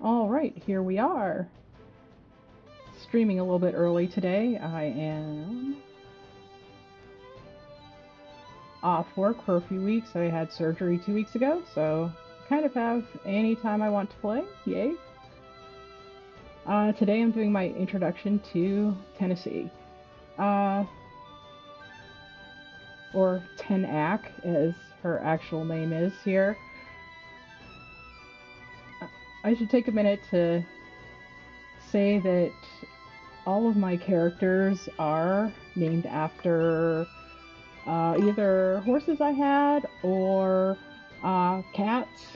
All right, here we are. Streaming a little bit early today. I am off work for a few weeks. I had surgery 2 weeks ago, so kind of have any time I want to play. Yay. Today I'm doing my introduction to Tennessee, uh, or Tennac, as her actual name is here. I should take a minute to say that all of my characters are named after either horses I had or cats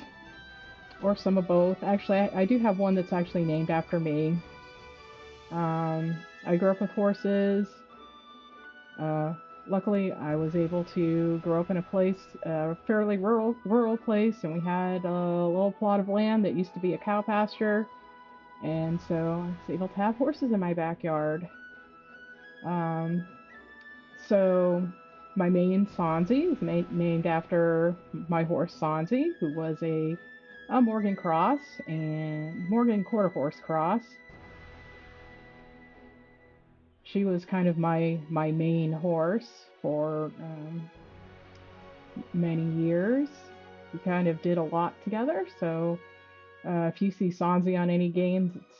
or some of both. Actually, I do have one that's actually named after me. I grew up with horses. Uh, Luckily, I was able to grow up in a place, a fairly rural place, and we had a little plot of land that used to be a cow pasture, and so I was able to have horses in my backyard. Um, So my main Sonzi is named after my horse Sonzi, who was a Morgan cross and Morgan quarter horse cross. She was kind of my main horse for many years. We kind of did a lot together. So if you see Sonzi on any games, it's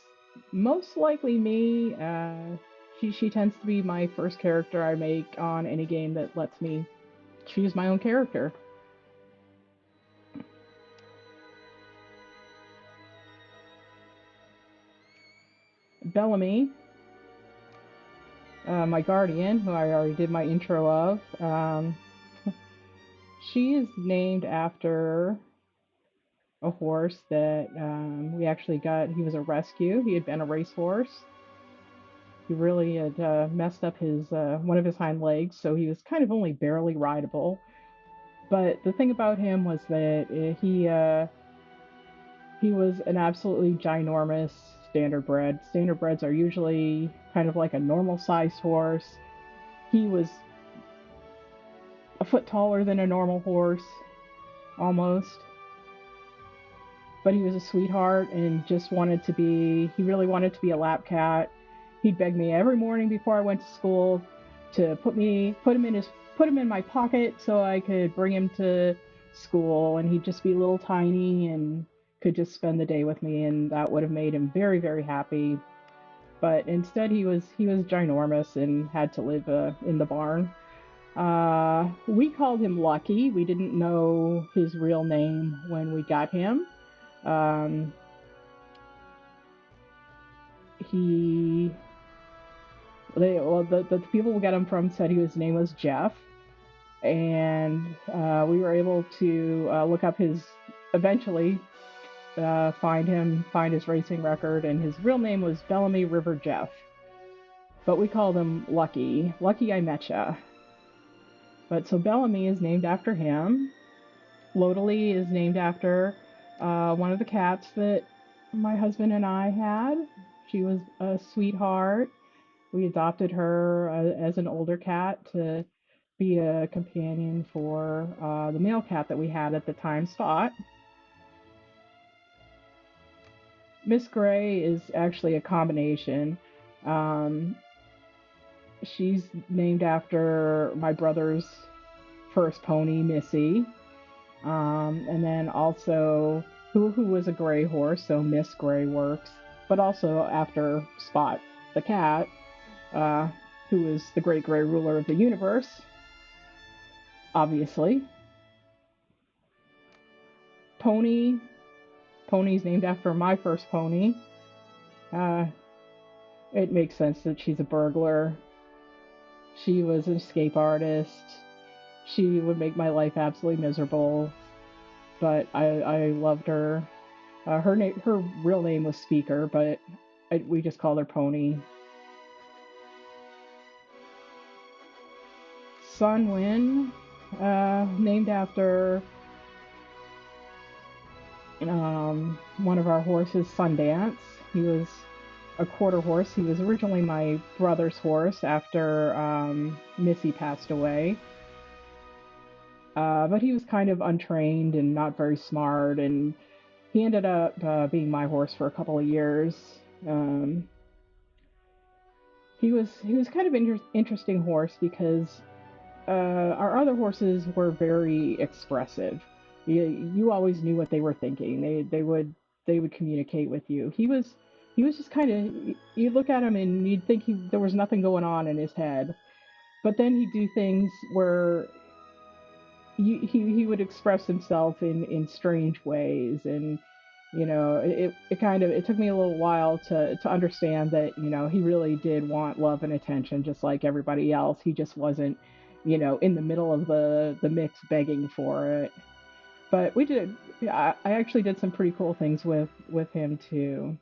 most likely me. She tends to be my first character I make on any game that lets me choose my own character. Bellamy, my guardian, who I already did my intro of, she is named after a horse that we actually got. He was a rescue. He had been a racehorse. He really had messed up his one of his hind legs, so he was kind of only barely rideable. But the thing about him was that he was an absolutely ginormous standardbred. Standardbreds are usually kind of like a normal sized horse. He was a foot taller than a normal horse, almost. But he was a sweetheart and just wanted to be, he really wanted to be a lap cat. He'd beg me every morning before I went to school to put him in my pocket so I could bring him to school, and he'd just be little tiny and could just spend the day with me, and that would have made him very, very happy. But instead he was ginormous and had to live in the barn. We called him Lucky. We didn't know his real name when we got him. Um, he, well, the people we got him from said his name was Jeff, and we were able to look up eventually find his racing record, and his real name was Bellamy River Jeff. But we called him Lucky. Lucky I Metcha. But so Bellamy is named after him. Lodalee is named after one of the cats that my husband and I had. She was a sweetheart. We adopted her as an older cat to be a companion for the male cat that we had at the time, Spot. Miss Gray is actually a combination. Um, she's named after my brother's first pony, Missy. And then also who was a gray horse, so Miss Gray works, but also after Spot the cat, uh, who is the great gray ruler of the universe, obviously. Pony, Pony's named after my first pony. Uh, it makes sense that she's a burglar. She was an escape artist. She would make my life absolutely miserable, but I loved her. Her real name was Speaker, but we just called her Pony. Sunwin, named after one of our horses, Sundance. He was a quarter horse. He was originally my brother's horse after Missy passed away. But he was kind of untrained and not very smart, and he ended up being my horse for a couple of years. Um, he was kind of an interesting horse because our other horses were very expressive. You always knew what they were thinking. They would communicate with you. He was just kind of, you look at him and you'd think there was nothing going on in his head, but then he'd do things where he would express himself in strange ways. And it kind of, it took me a little while to understand that he really did want love and attention just like everybody else. He just wasn't in the middle of the mix begging for it. But we did, yeah, I actually did some pretty cool things with him too.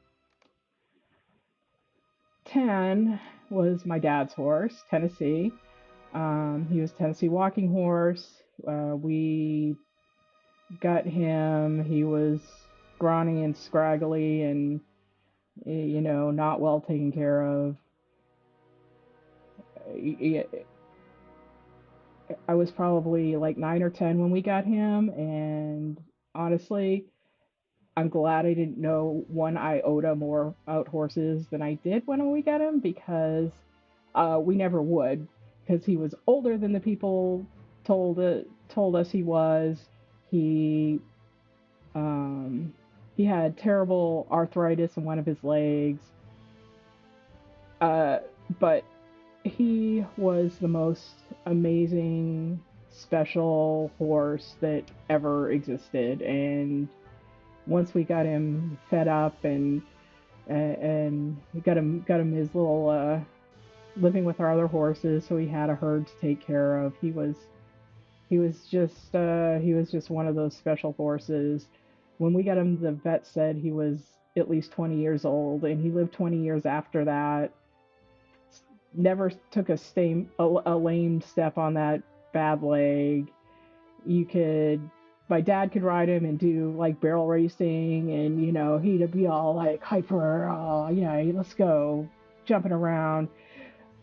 10 was my dad's horse, Tennessee. He was Tennessee walking horse. We got him. He was scrawny and scraggly and not well taken care of. I was probably like 9 or 10 when we got him, and honestly, I'm glad I didn't know one iota more about horses than I did when we got him, because we never would, because he was older than the people told us he was. He um, he had terrible arthritis in one of his legs, uh, but he was the most amazing, special horse that ever existed. And once we got him fed up and we got him his little living with our other horses, so he had a herd to take care of. He was just one of those special horses. When we got him, the vet said he was at least 20 years old, and he lived 20 years after that. Never took a lame step on that bad leg. You could My dad could ride him and do like barrel racing, and he'd be all like hyper, oh yeah, let's go, jumping around.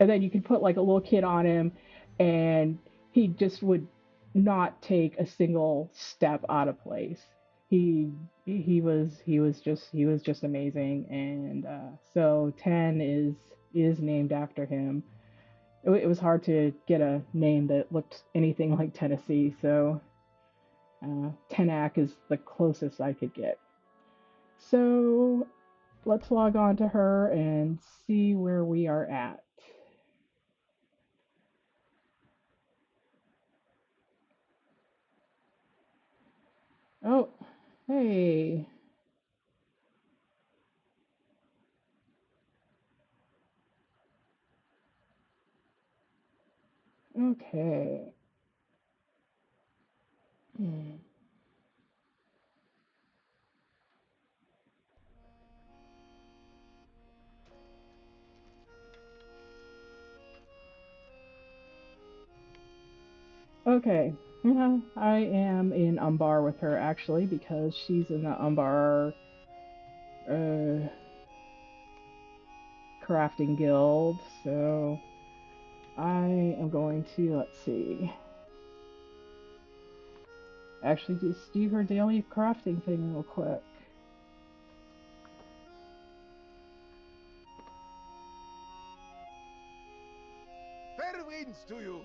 And then you could put like a little kid on him, and he just would not take a single step out of place. He was just amazing. And so 10 is named after him. It was hard to get a name that looked anything like Tennessee, so Tennac is the closest I could get. So let's log on to her and see where we are at. Oh, hey. Okay. Hmm. Okay. Yeah, I am in Umbar with her actually, because she's in the Umbar uh, crafting guild. So I am going to, let's see, actually just do her daily crafting thing real quick. Fair winds to you!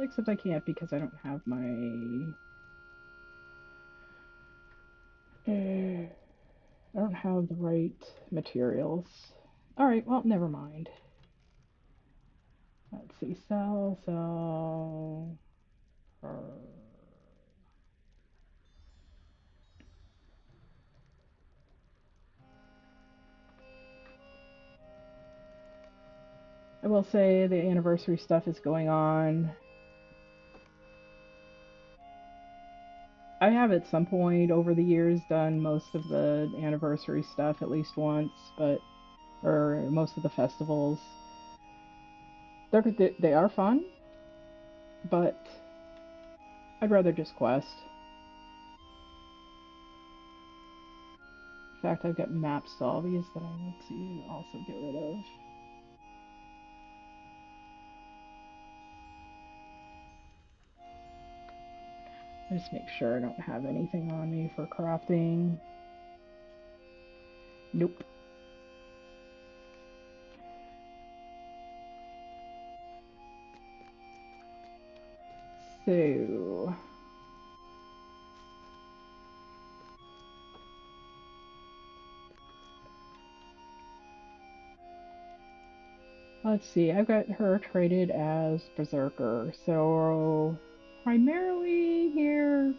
Except I can't because I don't have my. I don't have the right materials. Alright, well, never mind. Let's see. Sell. I will say the anniversary stuff is going on. I have at some point over the years done most of the anniversary stuff at least once, or most of the festivals. They are fun. but I'd rather just quest. In fact, I've got map salvies that I need to also get rid of. Just make sure I don't have anything on me for crafting. Nope. So let's see, I've got her traded as Berserker. So primarily here,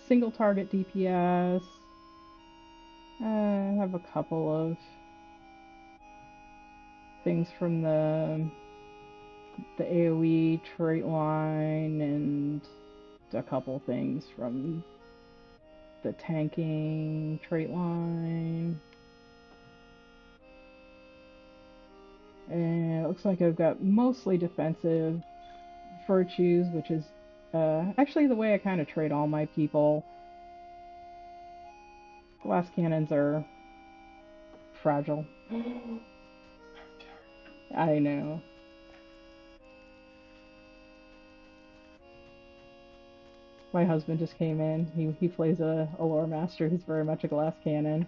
single target DPS. I have a couple of things from the AoE trait line and a couple things from the tanking trait line. And it looks like I've got mostly defensive virtues, which is actually the way I kind of trade all my people. Glass cannons are fragile. I know. My husband just came in. He plays a lore master who's very much a glass cannon.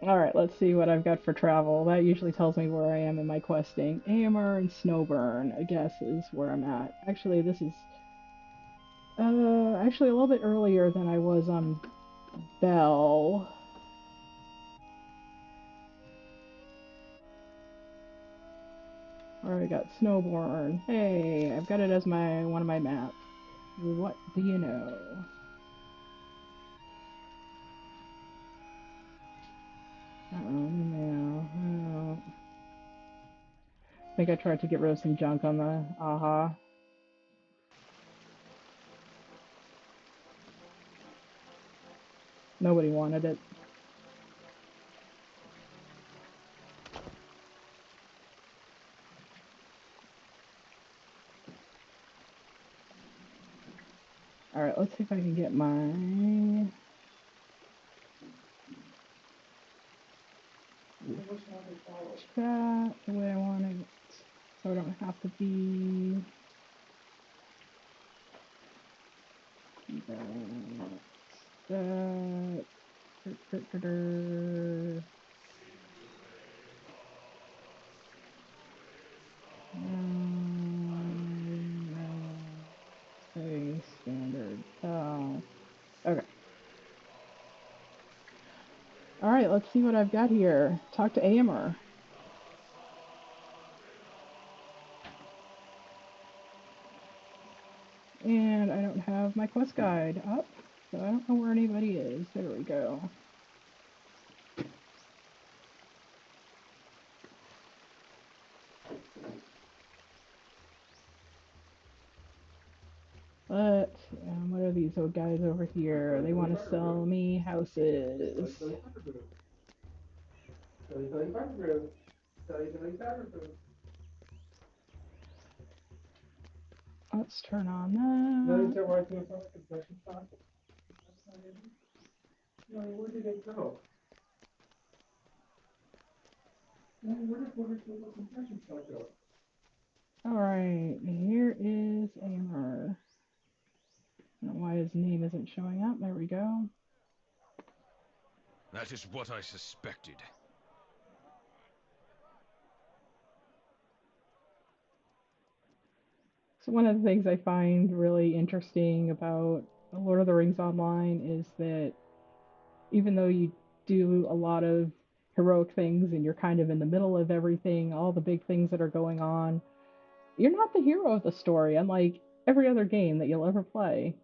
Alright, let's see what I've got for travel. That usually tells me where I am in my questing. Amber and Snowburn, I guess, is where I'm at. Actually, this is actually a little bit earlier than I was on Bell. Alright, I got Snowburn. Hey, I've got it as one of my maps. What do you know? No. I think I tried to get rid of some junk on the AHA. Nobody wanted it. Alright, let's see if I can get my... that the way I want it, so I don't have to be... that... say standard. Oh, okay. All right, let's see what I've got here. Talk to Amber. And I don't have my quest guide up, so I don't know where anybody is. There we go. But what are these old guys over here? They want to sell me houses. Let's turn on that. Where did it go? Where did the compression shot go? Alright, here is Amber. I don't know why his name isn't showing up. There we go. That is what I suspected. So one of the things I find really interesting about Lord of the Rings Online is that even though you do a lot of heroic things and you're kind of in the middle of everything, all the big things that are going on, you're not the hero of the story, unlike every other game that you'll ever play.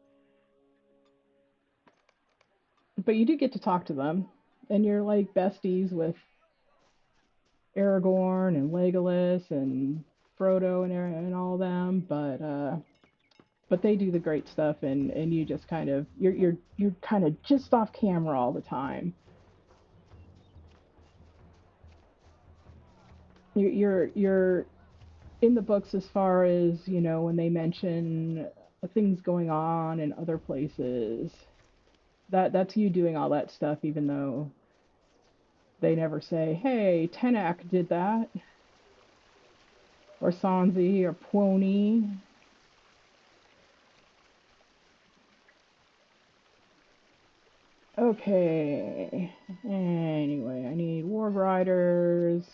But you do get to talk to them, and you're like besties with Aragorn and Legolas and Frodo and all them, but they do the great stuff, and you just kind of you're kind of just off camera all the time. You're in the books as far as, when they mention things going on in other places. That's you doing all that stuff, even though they never say, "Hey, Tennac did that," or Sanzi or Pwoni. Okay. Anyway, I need Ward Riders,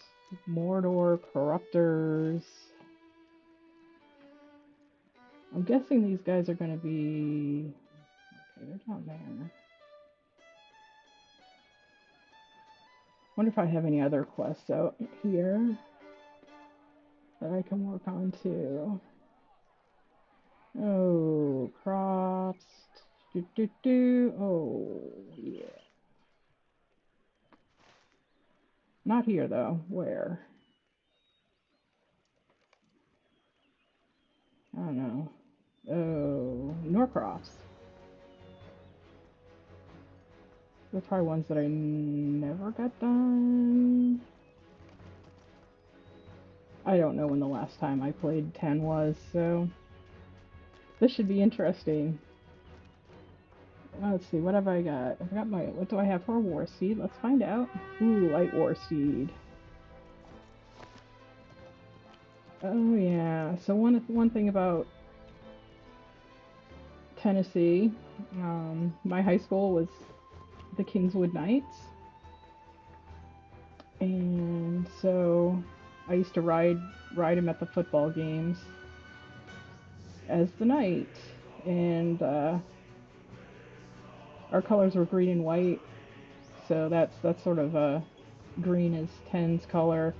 Mordor Corruptors. I'm guessing these guys are going to be. Okay, they're down there. Wonder if I have any other quests out here that I can work on too. Oh, crops. Do, do, do. Oh, yeah. Not here though. Where? I don't know. Oh, Norcrops. They're probably ones that I never got done. I don't know when the last time I played 10 was, so this should be interesting. Let's see, what have I got? I got what do I have for a War Seed? Let's find out. Ooh, Light War Seed. Oh yeah, so one thing about Tennessee, my high school was the Kingswood Knights, and so I used to ride him at the football games as the knight, and our colors were green and white, so that's sort of green is ten's color,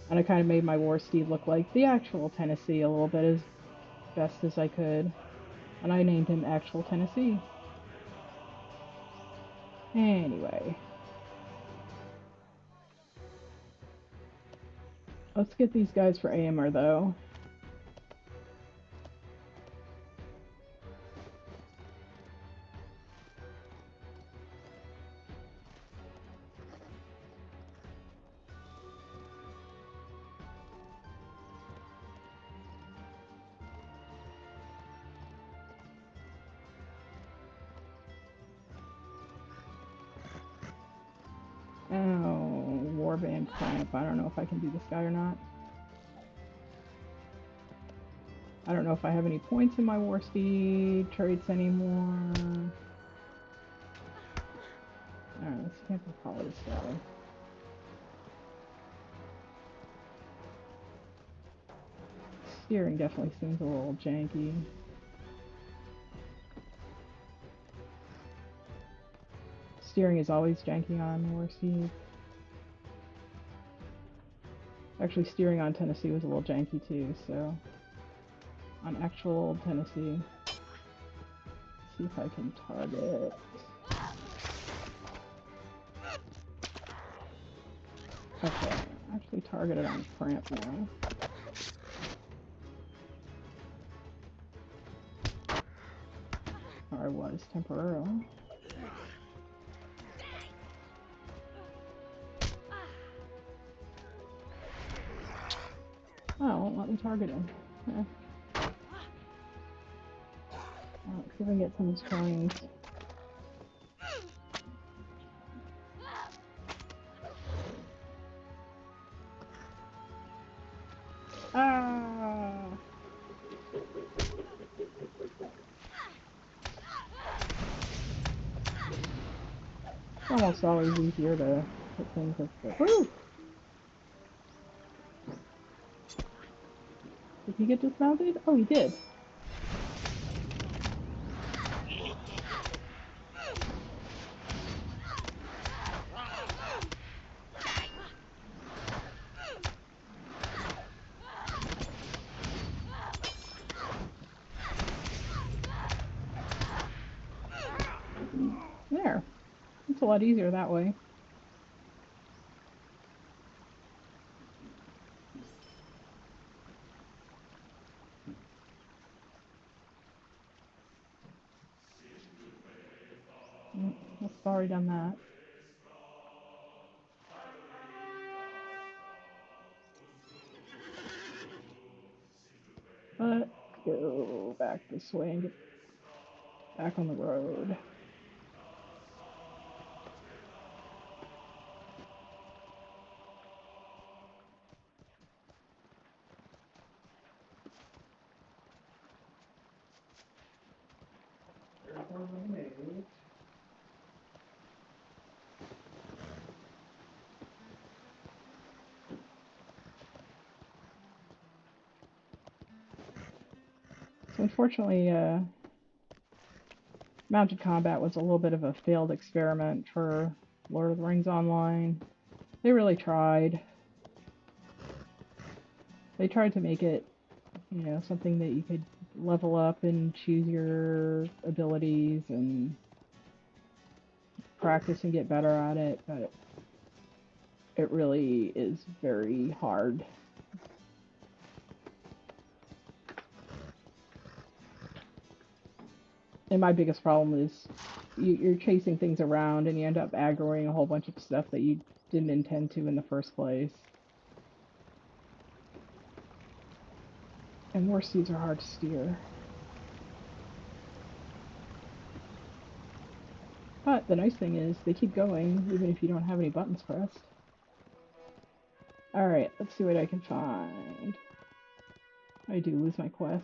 and I kind of made my war steed look like the actual Tennessee a little bit as best as I could, and I named him Actual Tennessee. Anyway, let's get these guys for AMR though. Oh, Warband Clamp. I don't know if I can do this guy or not. I don't know if I have any points in my War Steed traits anymore. Alright, let's camp with Polly this guy. Steering definitely seems a little janky. Steering is always janky on War Steed. Actually, steering on Tennessee was a little janky too, so on actual Tennessee. Let's see if I can target. Okay, actually targeted on Cramp now. Or I was temporarily. Oh, it won't let me target him. Let's see if I can get some of his coins. Ah! It's almost always easier to hit things with the. Woo! Did he get dismounted? Oh, he did. There. It's a lot easier that way. I've already done that. Let's go back this way and get back on the road. So unfortunately, mounted combat was a little bit of a failed experiment for Lord of the Rings Online. They really tried. They tried to make it, you know, something that you could level up and choose your abilities and practice and get better at it, but it really is very hard. And my biggest problem is you're chasing things around and you end up aggroing a whole bunch of stuff that you didn't intend to in the first place. And war seeds are hard to steer. But the nice thing is they keep going even if you don't have any buttons pressed. Alright, let's see what I can find. I do lose my quest.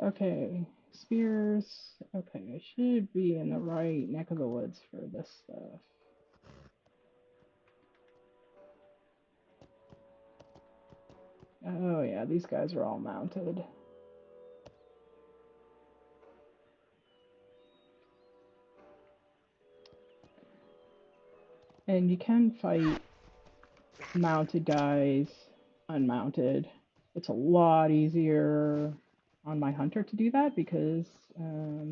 Okay, spears. Okay, I should be in the right neck of the woods for this stuff. Oh yeah, these guys are all mounted. And you can fight mounted guys unmounted. It's a lot easier on my hunter to do that because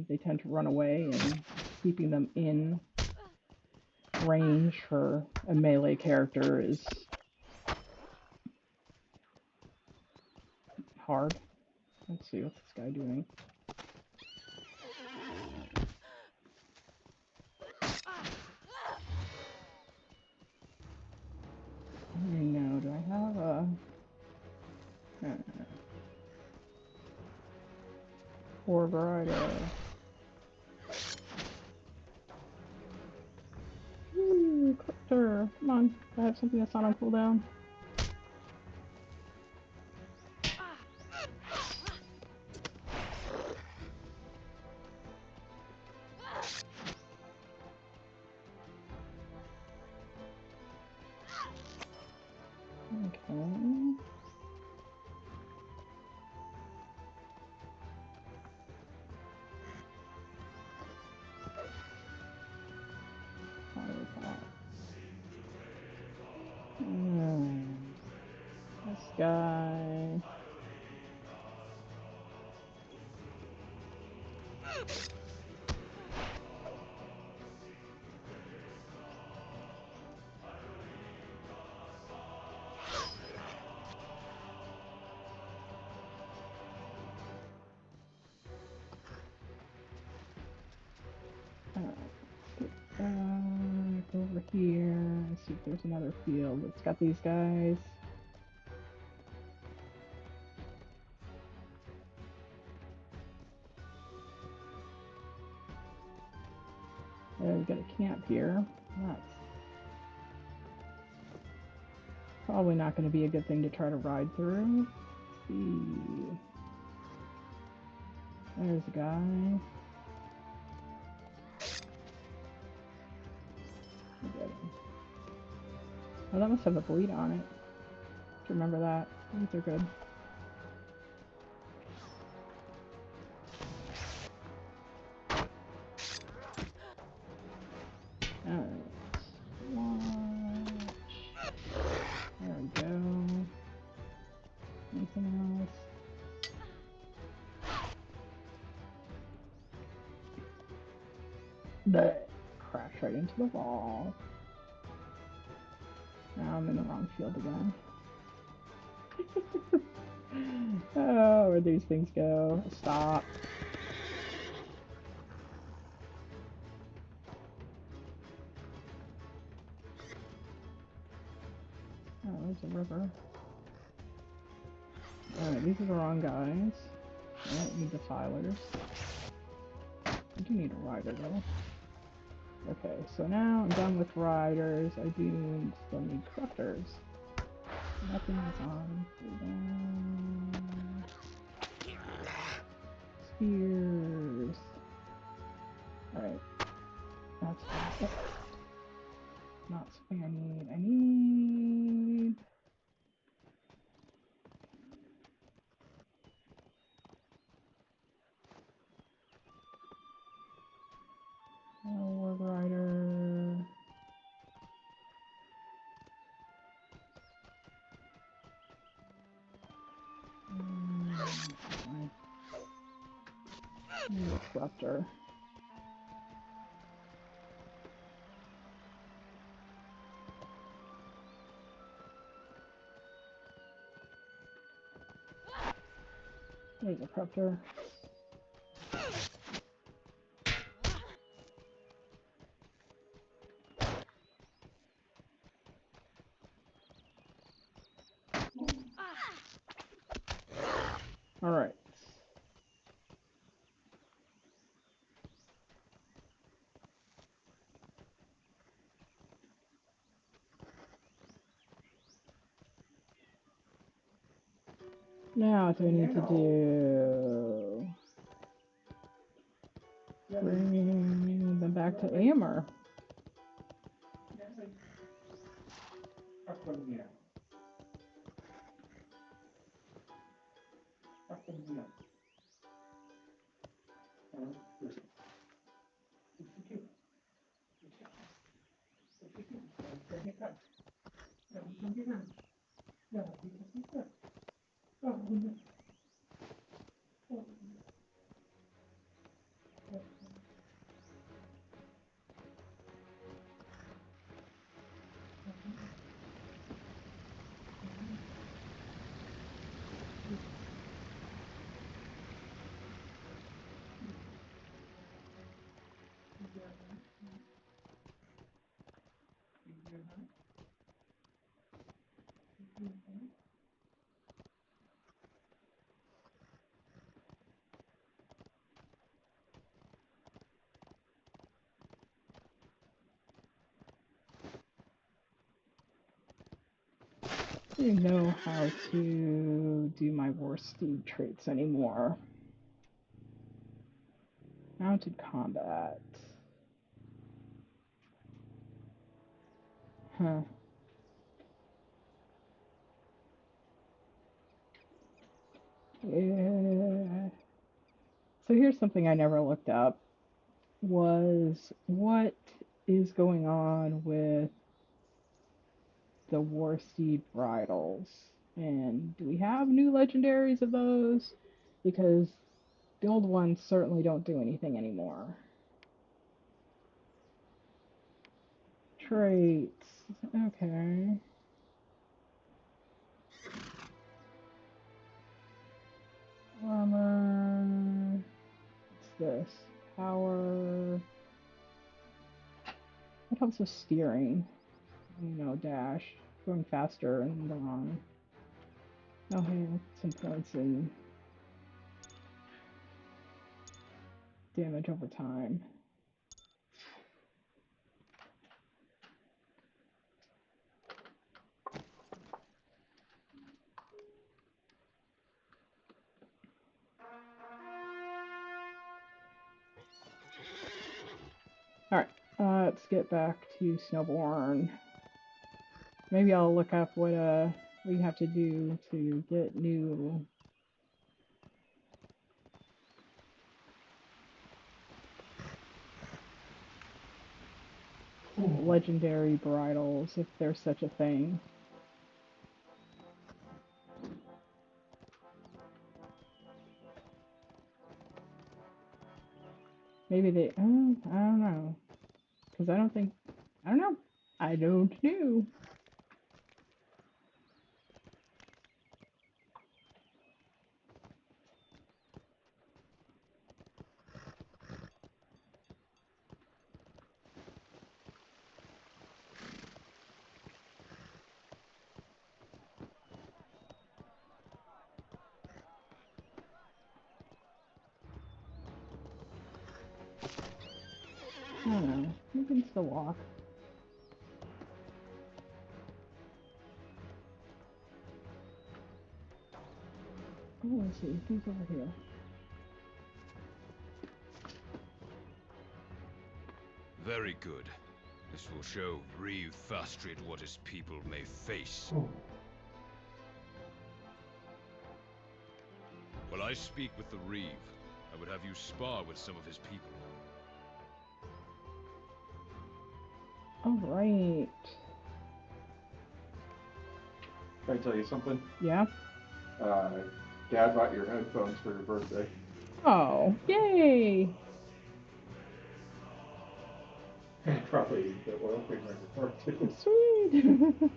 they tend to run away, and keeping them in range for a melee character is hard. Let's see what's this guy doing. No, do I have a or variety? Ooh, Clipper, come on! I have something that's not on cooldown. Okay. Fire pot. This guy. Go over here and see if there's another field that's got these guys. We've got a camp here. That's probably not going to be a good thing to try to ride through. Let's see. There's a guy. Oh, that must have a bleed on it. Remember that. These are good. Alright. Watch. There we go. Anything else? But crash right into the wall. Now I'm in the wrong field again. Oh, where'd these things go? Stop. there's a river. Alright, these are the wrong guys. I don't need defilers. I do need a rider though. Okay, so now I'm done with riders. I do still need corruptors. Weapons on cooldown. Spears. Alright. That's not something I need. I need a Ward Rider. I need a corruptor. There's a corruptor. Alright. Now what do I need to do? Bring them back to Amber. I don't know how to do my war steed traits anymore. Mounted combat. Huh. Yeah. So here's something I never looked up was what is going on with the war steed bridles? And do we have new legendaries of those? Because the old ones certainly don't do anything anymore. Traits. Okay. Armor. What's this? Power. What helps with steering? I don't know, dash. Going faster and wrong. Oh, hey, some points in damage over time. Alright, let's get back to Snowborn. Maybe I'll look up what we have to do to get new legendary bridles, if there's such a thing. Maybe they, I don't know. Because I don't think, I don't know. I don't know. I don't know. You can still walk. Oh, let's see. Who's over here? Very good. This will show Reeve Fastrid what his people may face. While I speak with the Reeve, I would have you spar with some of his people. All right. Can I tell you something? Yeah. Dad bought your headphones for your birthday. Oh, yay! Probably the oil cleaner in your car too. Sweet.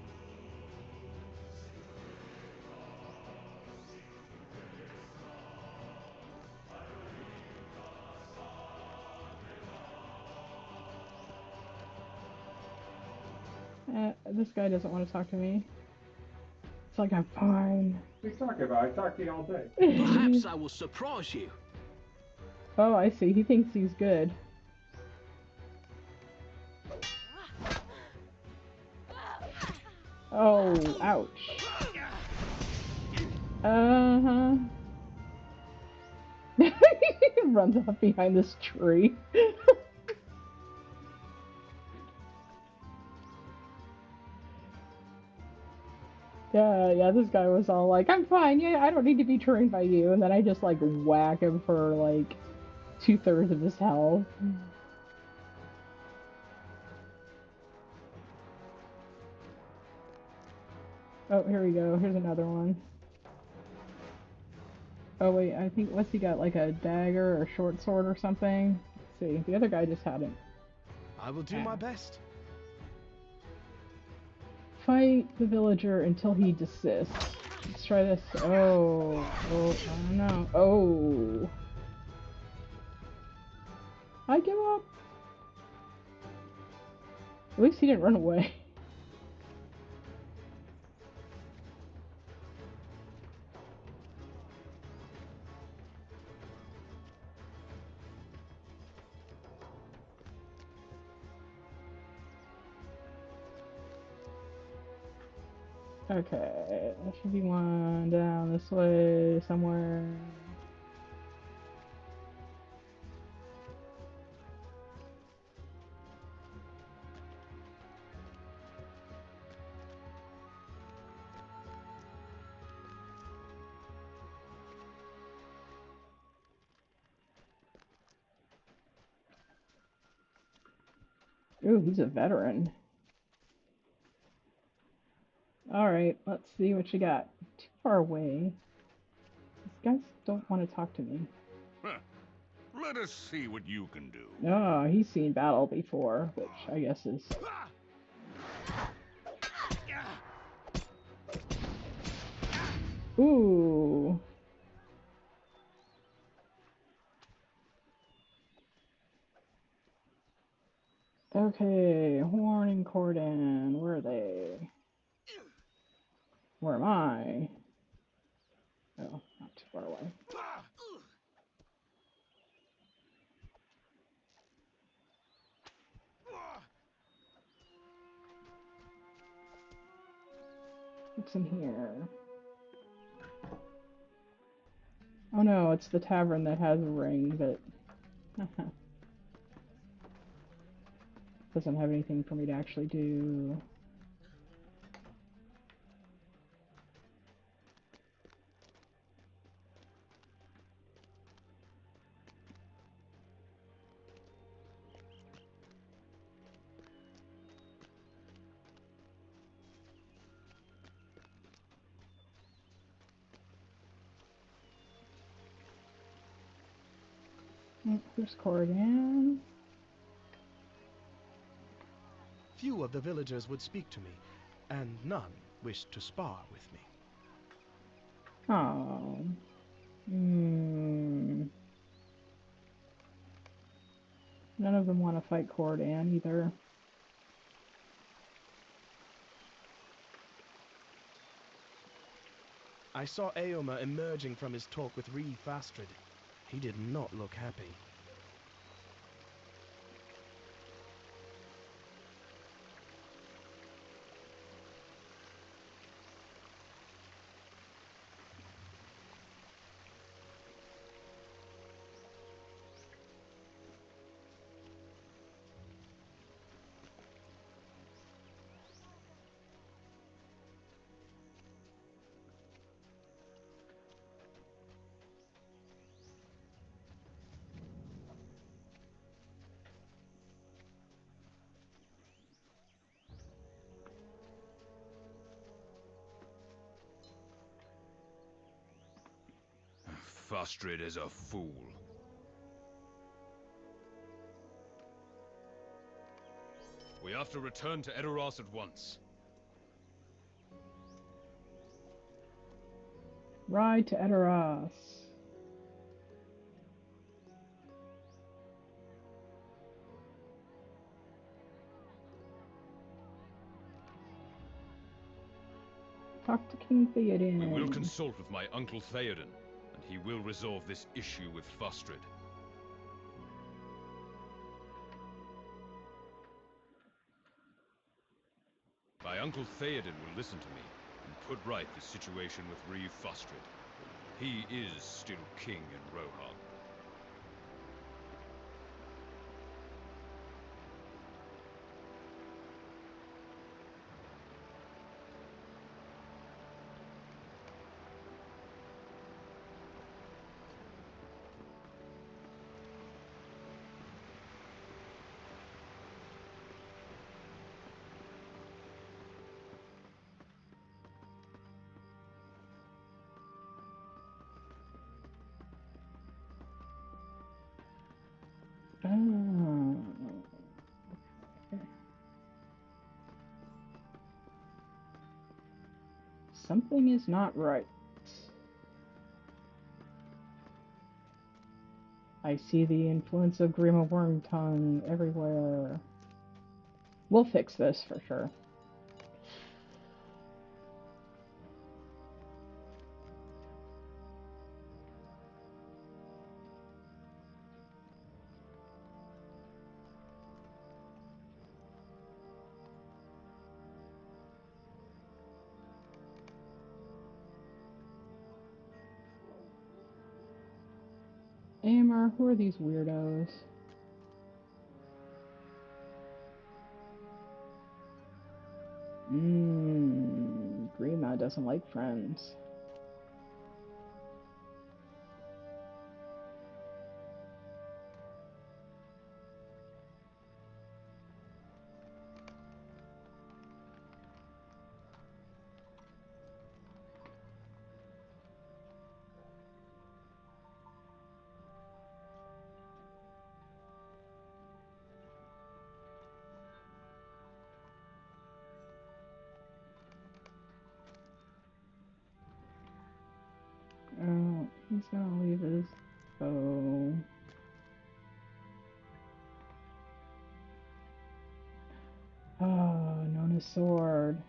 This guy doesn't want to talk to me. It's like, I'm fine. What are you talking about? I talk to you all day. Perhaps I will surprise you. Oh, I see. He thinks he's good. Oh, ouch. Uh-huh. He runs off behind this tree. Yeah, this guy was all like, I'm fine, yeah, I don't need to be trained by you. And then I just, like, whack him for, like, 2/3 of his health. Oh, here we go. Here's another one. Oh, wait, I think, what's he got, like a dagger or a short sword or something? Let's see, the other guy just had it. I will do my best. Fight the villager until he desists. Let's try this. Oh, I don't know. Oh. I give up. At least he didn't run away. Okay, there should be one down this way somewhere. Ooh, he's a veteran. Alright, let's see what you got. Too far away. These guys don't want to talk to me. Huh. Let us see what you can do. Oh, he's seen battle before, which I guess is... Ooh. Okay, Horn and Corden, where are they? Where am I? Oh, not too far away. What's in here? Oh no, it's the tavern that has a ring, but... doesn't have anything for me to actually do. Here's Corrigan. Few of the villagers would speak to me, and none wished to spar with me. Oh. Hmm. None of them want to fight Corrigan either. I saw Aomer emerging from his talk with Reeve Fastrid. He did not look happy. Fastred is a fool. We have to return to Edoras at once. Ride to Edoras. Talk to King Theoden. We will consult with my uncle Theoden, and he will resolve this issue with Fastred. My uncle Theoden will listen to me and put right the situation with Reeve Fastred. He is still king in Rohan. Oh. Okay. Something is not right. I see the influence of Grima Wormtongue everywhere. We'll fix this for sure. Amar, who are these weirdos? Grima doesn't like friends. Oh, he's gonna leave his bow. Oh, Nona's sword.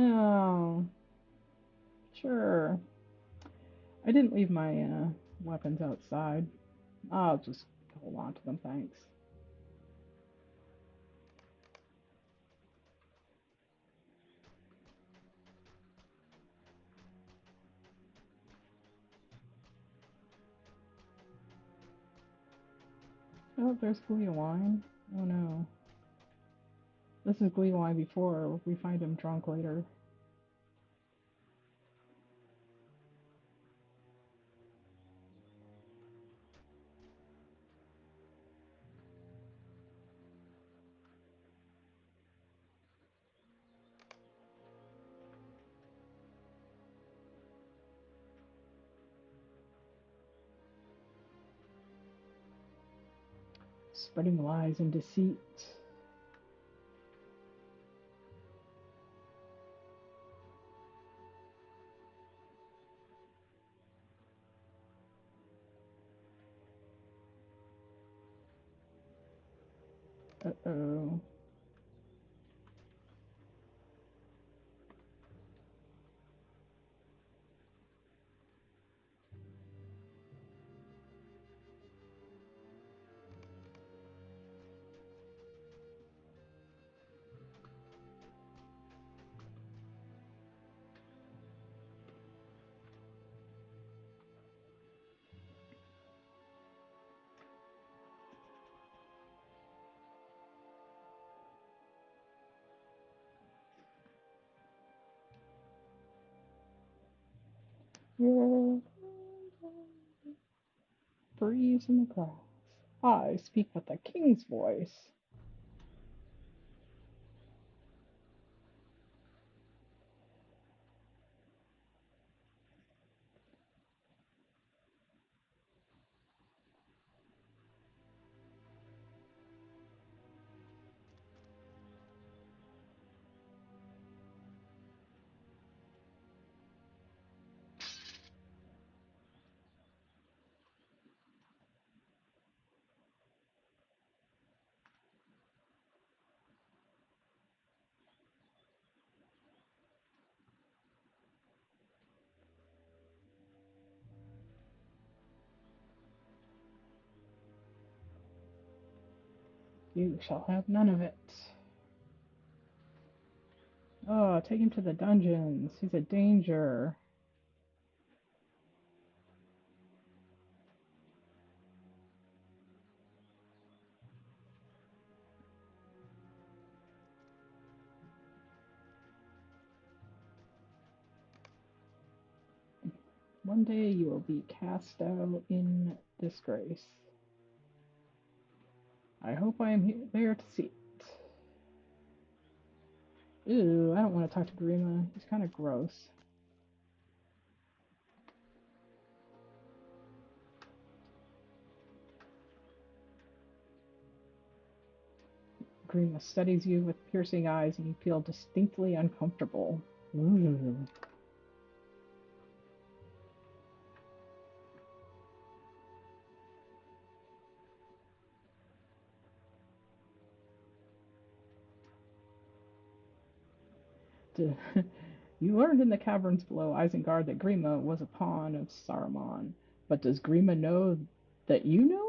Oh, sure. I didn't leave my weapons outside. I'll just hold on to them, thanks. Oh, there's Gleewine. Oh no. This is Gleewine before we find him drunk later. Spreading lies and deceit. Uh-oh. Yeah. Breeze in the grass. I speak with the king's voice. You shall have none of it. Oh, take him to the dungeons. He's a danger. One day you will be cast out in disgrace. I hope I am there to see it. Ew, I don't want to talk to Grima. He's kind of gross. Grima studies you with piercing eyes and you feel distinctly uncomfortable. Ooh. You learned in the caverns below Isengard that Grima was a pawn of Saruman. But does Grima know that you know it?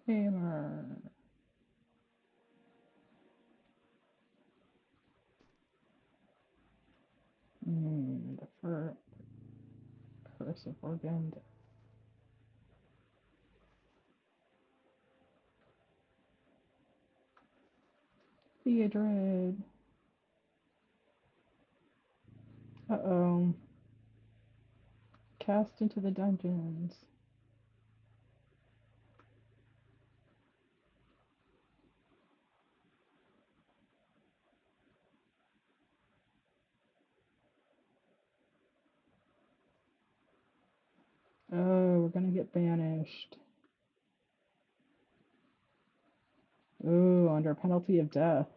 Hammer. The curse of Orgund. Theodred. Uh-oh. Cast into the dungeons. Oh, we're gonna get banished. Ooh, under penalty of death.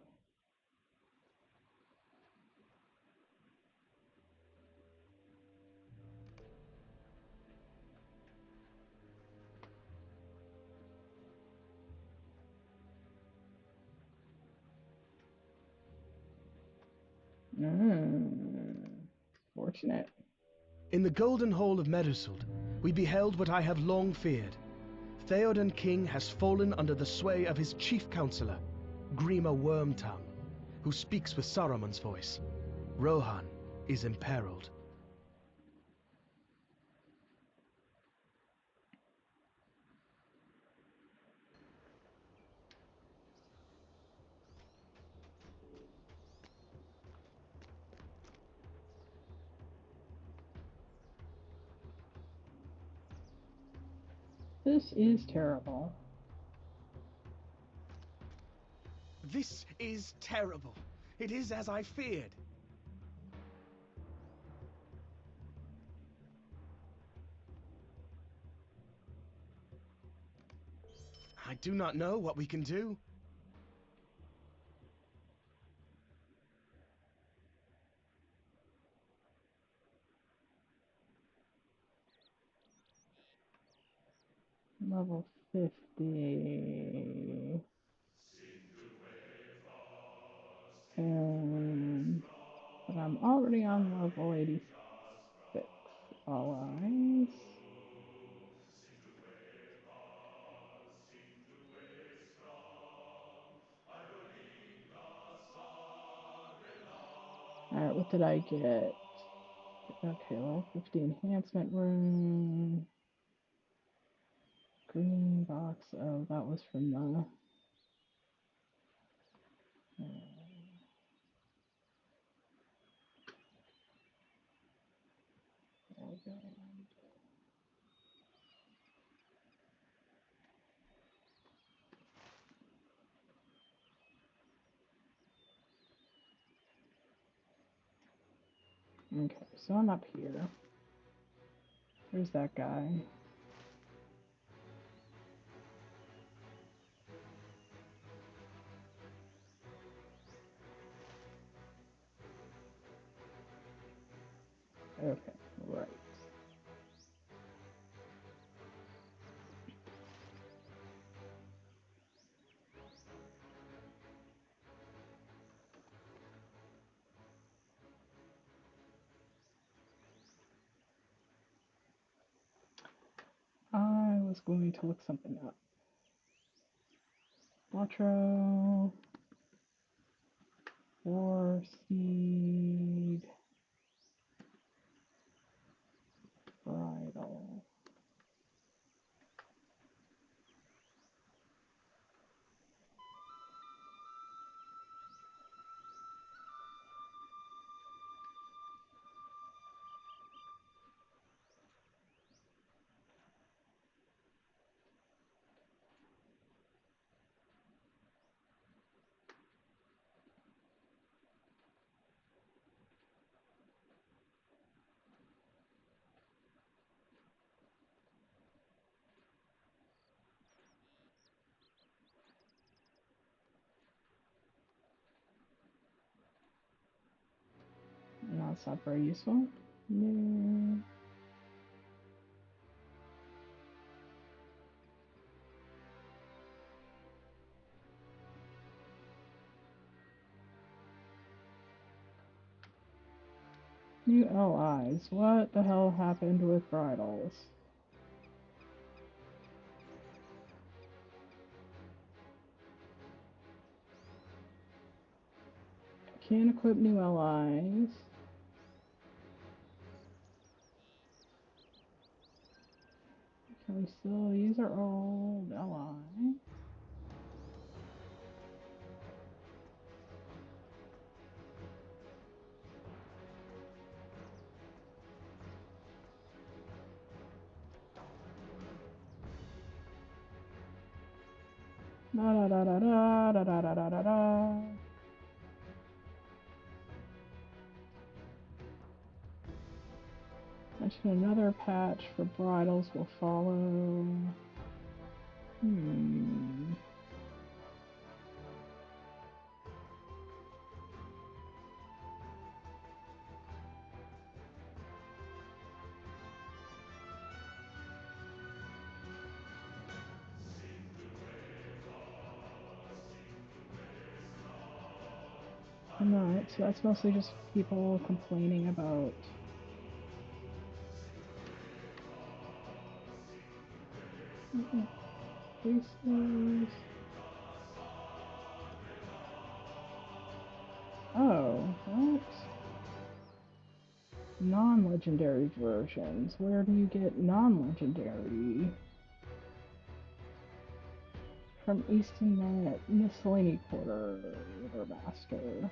Fortunate. In the golden hall of Medusult, we beheld what I have long feared. Theoden King has fallen under the sway of his chief counselor, Grima Wormtongue, who speaks with Saruman's voice. Rohan is imperiled. This is terrible. This is terrible. It is as I feared. I do not know what we can do. Level 50. And but I'm already on level 86. Allies. Alright, what did I get? Okay, level 50 enhancement room. Green box. Oh, that was from the. Okay, so I'm up here. There's that guy. Okay, right. I was going to look something up. Quattro, War Seed, Bridal. No, it's not very useful. No. New allies. What the hell happened with bridals? Can't equip new allies. Can we still use our old ally? Da da da da da da da da da da. Mention another patch for bridals will follow. Hmm. Alright, so that's mostly just people complaining about places. Oh, what? Non-legendary versions. Where do you get non-legendary? From Easton Miscellany Quarter Master.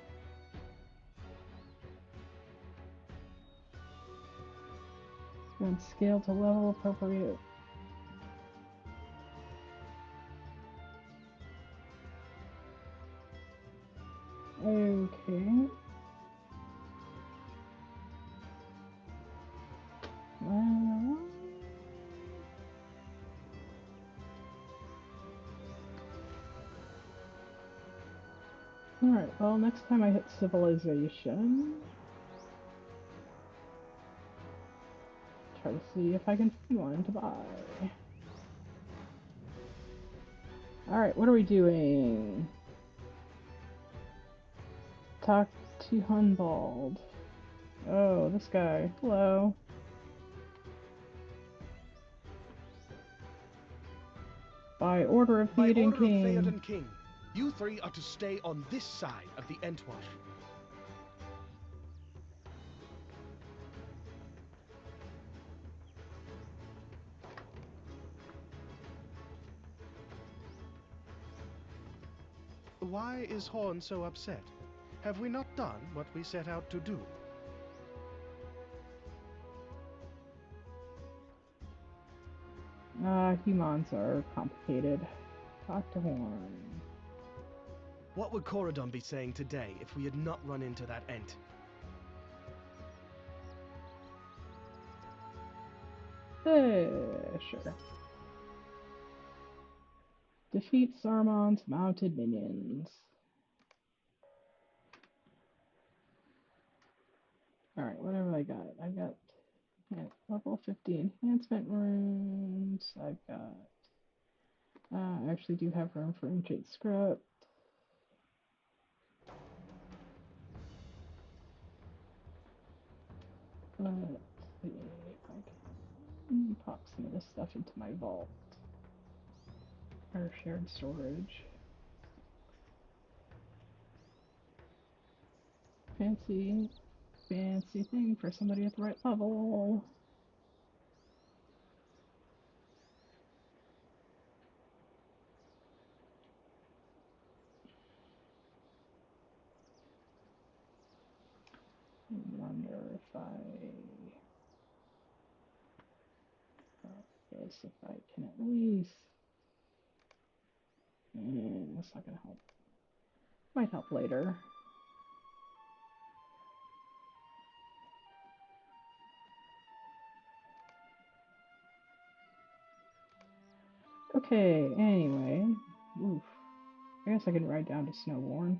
And scale to level appropriate. Okay. Well, alright, well, next time I hit civilization, try to see if I can find one to buy. Alright, what are we doing? Talk to Hunbald. Oh, this guy. Hello. By order of By Theoden order of King. Theoden King, you three are to stay on this side of the Entwash. Why is Horn so upset? Have we not done what we set out to do? Humans are complicated. Talk to Horn. What would Corridon be saying today if we had not run into that Ent? Sure. Defeat Saruman's mounted minions. Alright, what have I got? I got level 50 enhancement runes. I've got... I actually do have room for ancient script. Let's see if I can pop some of this stuff into my vault. Or shared storage. Fancy thing for somebody at the right level. I wonder if if I can at least. That's not gonna help. Might help later. Okay, anyway. Oof. I guess I can ride down to Snowborn.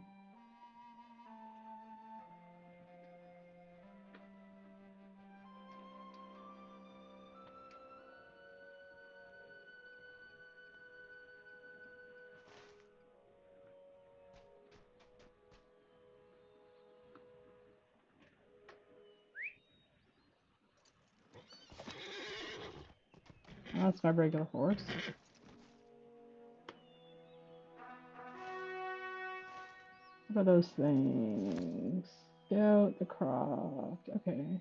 That's my regular horse. What are those things? Scout the Croft. Okay.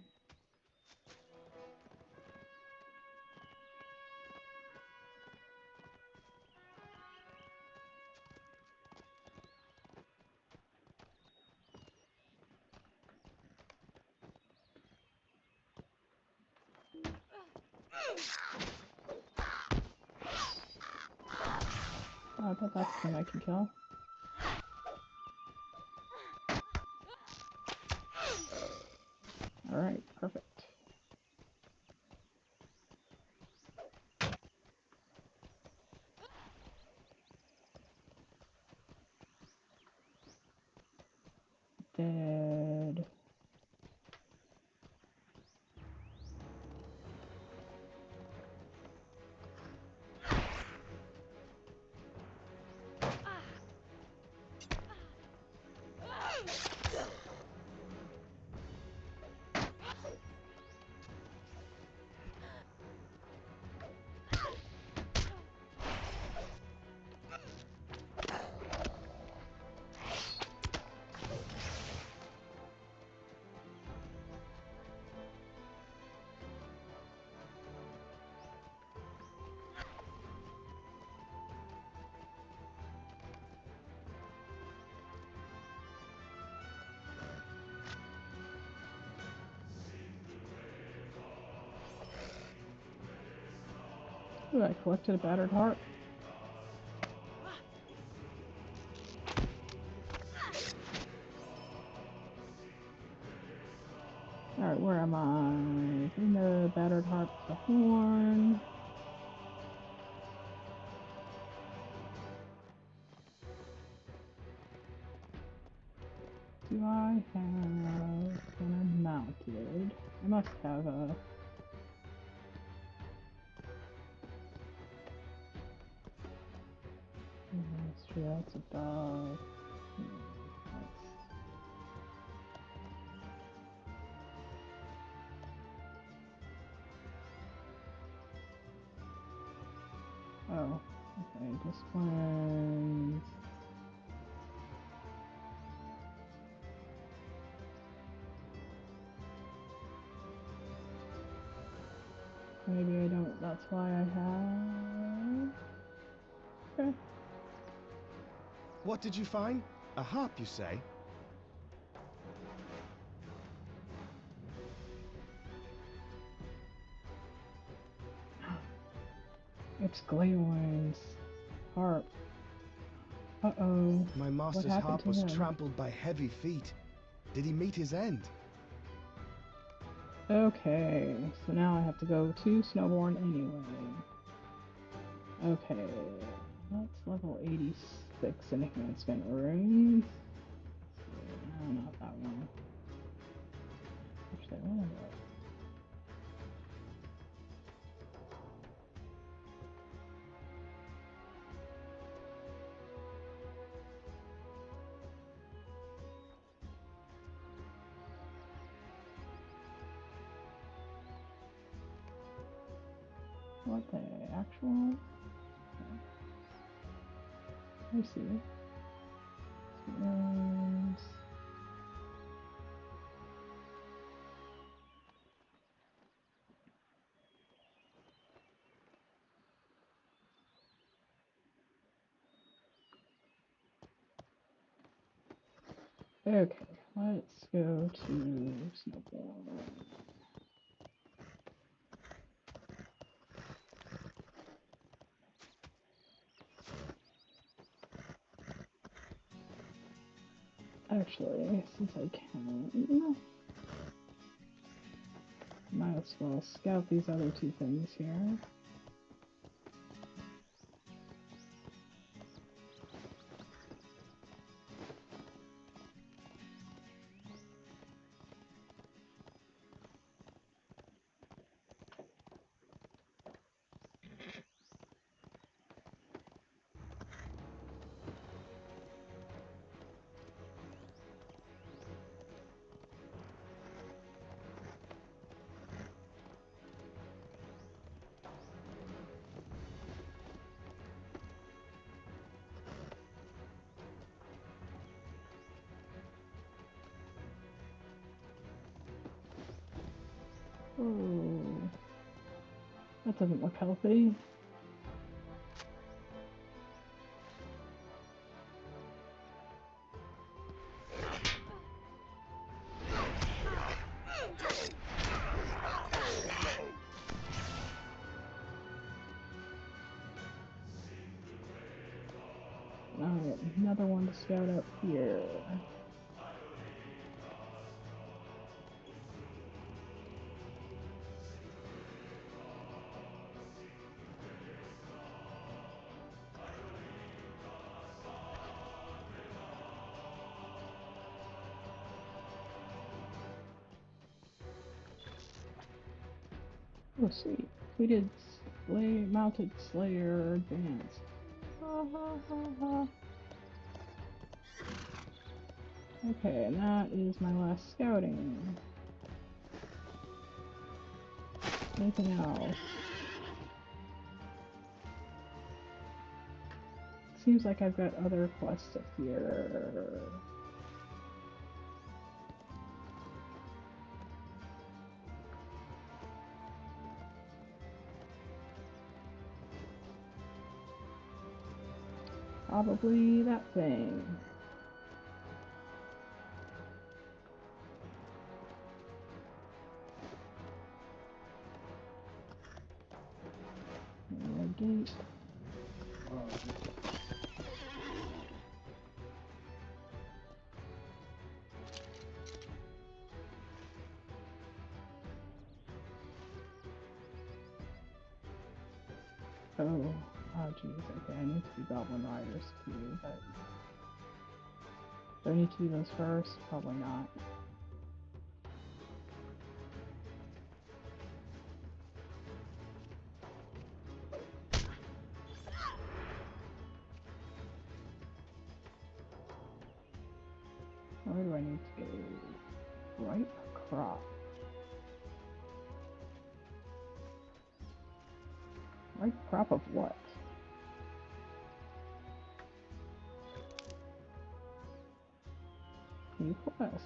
Oh, I bet that's the thing I can kill. Alright, perfect. Dead. Ooh, I collected a battered heart. Alright, where am I? In the battered heart with the horn. Do I have one mounted? I must have a... Yeah, that's a dog. Nice. Oh, okay, disciplines. Maybe I don't, that's why I have... Okay. What did you find? A harp, you say? It's Glaylwine's harp. Uh-oh. My What master's happened harp to was him? trampled by heavy feet. Did he meet his end? Okay, so now I have to go to Snowborn anyway. Okay, that's level 86 enhancement runes. No, not that one. Actually, what is it? What the actual? I see it. Runes. Okay, let's go to Snowborn. Actually, since I can, might as well scout these other two things here. Oh, that doesn't look healthy. Alright, another one to scout up here. Oh, sweet. We did Mounted Slayer Advanced. Ha ha ha ha. Okay, and that is my last scouting. Anything else? Seems like I've got other quests up here. Probably that thing. Gate. Oh, geez. Okay, I need to do Goblin Riders too, but do I need to do those first? Probably not. Where do I need to go? Right across. Right crop of what? New quest.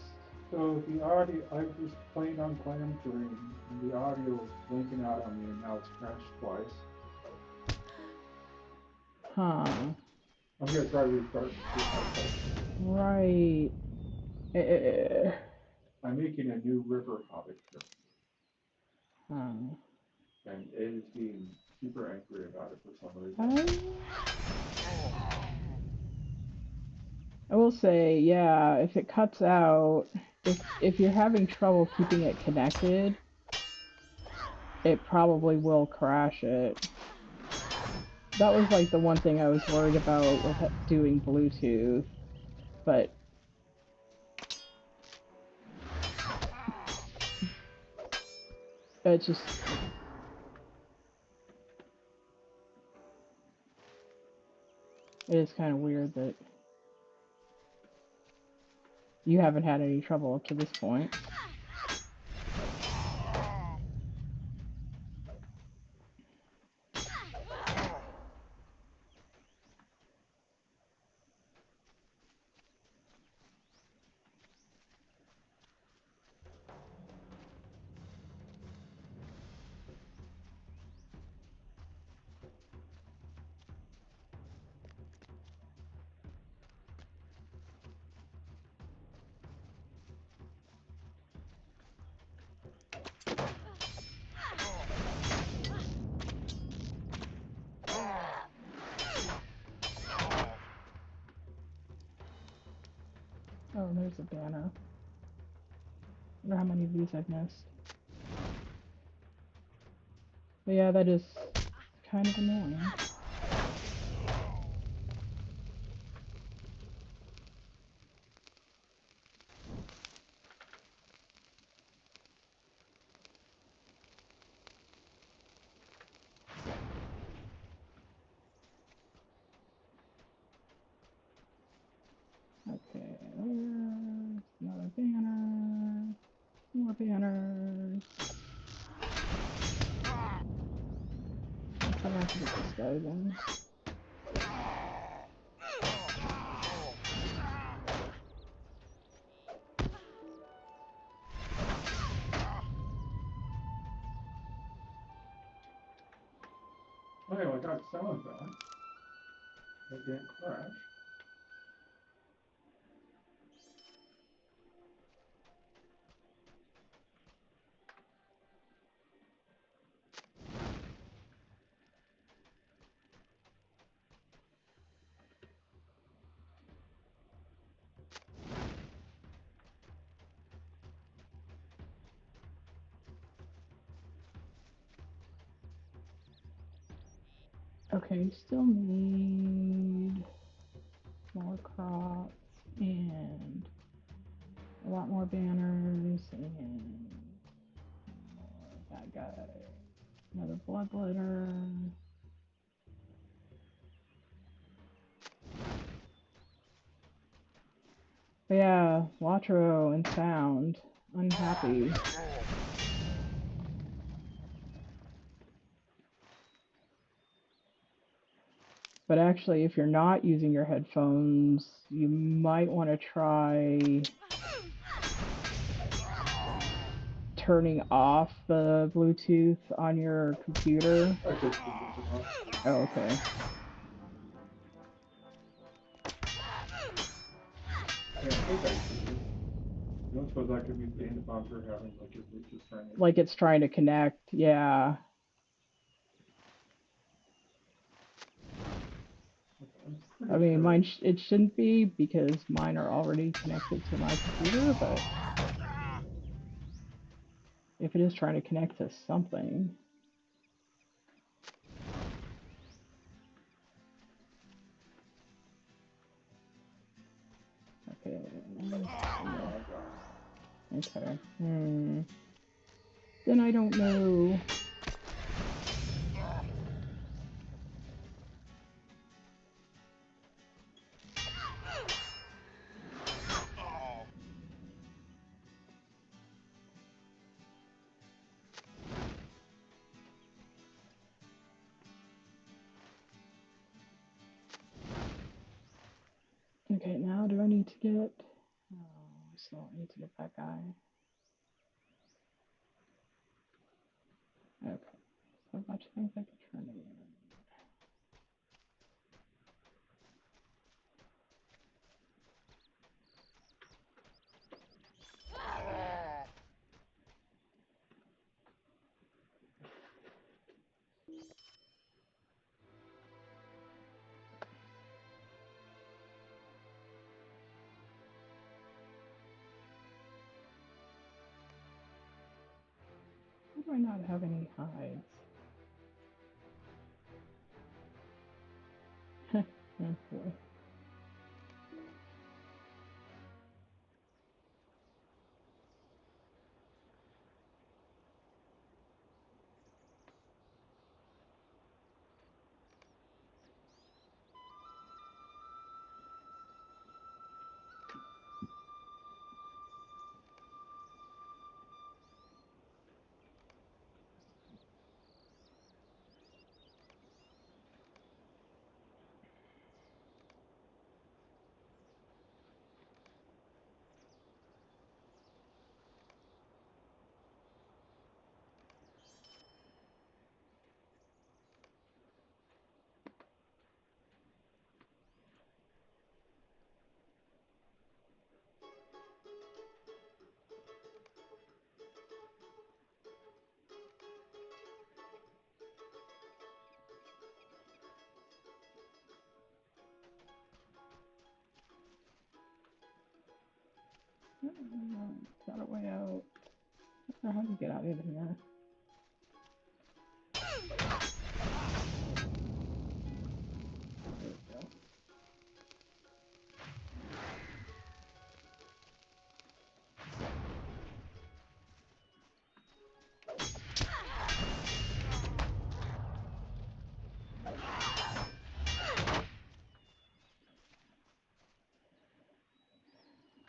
So the audio, I was playing on Clam Terrain, and the audio was blinking out on me, and now it's crashed twice. Huh. I'm gonna try to restart. Right. I'm making a new river hobbit here, Huh. and it is being super angry about it for some reason. I will say, yeah, if it cuts out, if you're having trouble keeping it connected, it probably will crash it. That was like the one thing I was worried about with doing Bluetooth, but it's just, it is kind of weird that you haven't had any trouble up to this point. Oh, there's a banner. I wonder how many of these I've missed. But yeah, that is kind of annoying. Okay, there's another banner. More banners. I'm gonna have to get this guy then. Okay, well, I got sound back. It didn't crash. Okay, still need more crops and a lot more banners and more that guy. Another bloodletter. But yeah, Watro and sound. Unhappy. But actually, if you're not using your headphones, you might want to try turning off the Bluetooth on your computer. I just turned it off. Oh, okay. Yeah, I think I see. I don't suppose that could be the intercom for having like your Bluetooth trying to. Like it's trying to connect, yeah. I mean, mine it shouldn't be because mine are already connected to my computer, but if it is trying to connect to something. Okay. Okay. Then I don't know. Okay, now do I need to get... Oh, I still don't need to get that guy. Okay, so a bunch of things I can turn in. Why do I not have any hides? Oh boy. Got a way out. I don't know how to get out of here. There we go.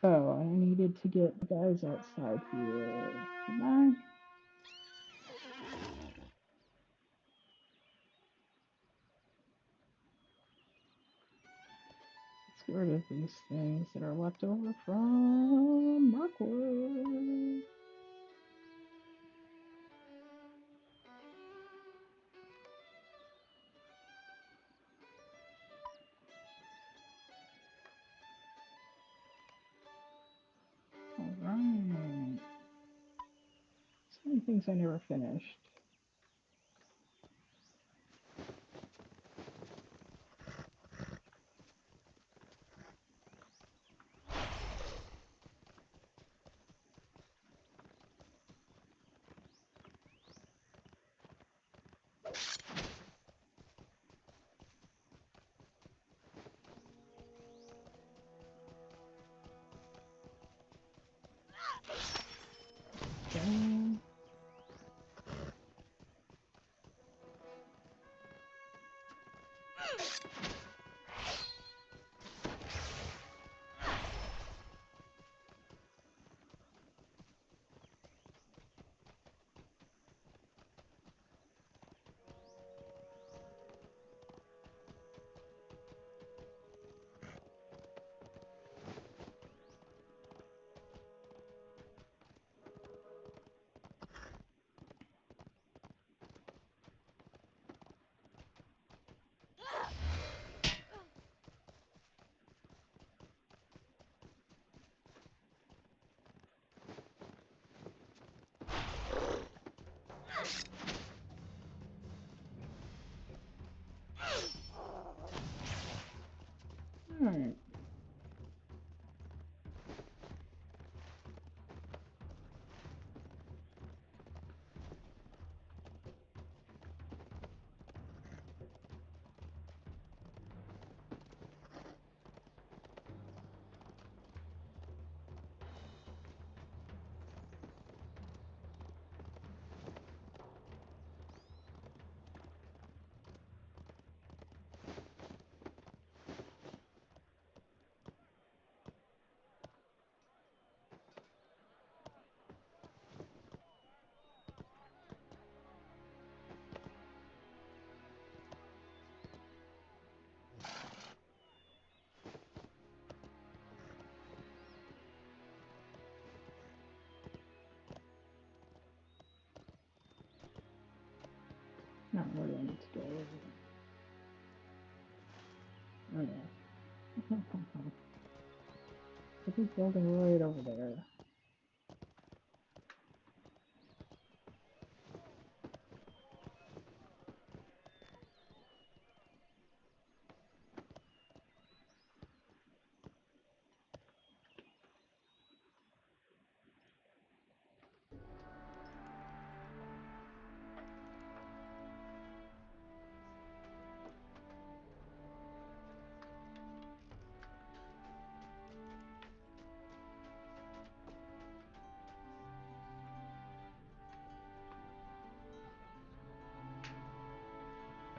Oh, I needed to get the guys outside here. Didn't I? Let's get rid of these things that are left over from Markwood. Alright. So many things I never finished. Okay. Where do I need to go? Oh yeah. The big building right over there.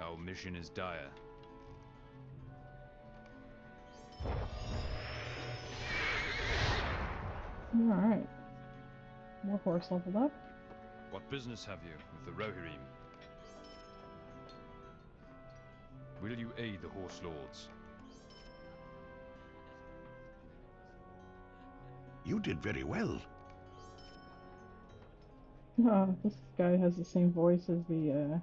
Our mission is dire. Alright. More horse leveled up. What business have you with the Rohirrim? Will you aid the Horse Lords? You did very well. This guy has the same voice as the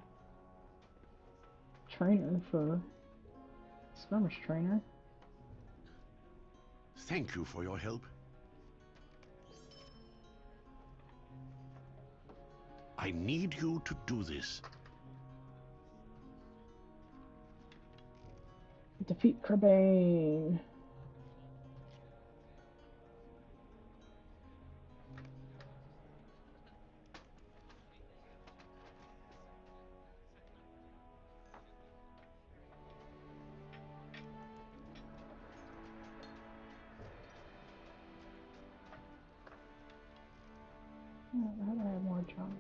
trainer for skirmish trainer. Thank you for your help. I need you to do this. Defeat Crebain. How do I have more junk?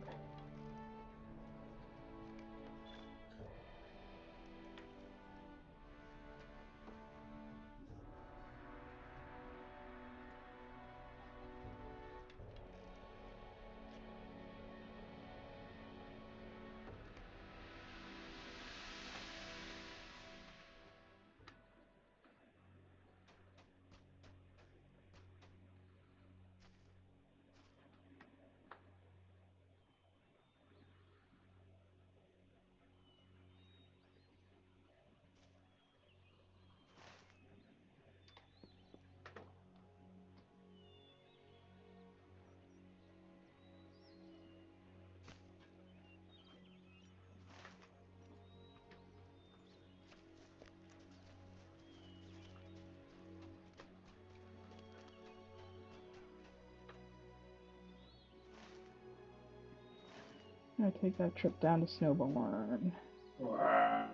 I'm gonna take that trip down to Snowborn. Wow.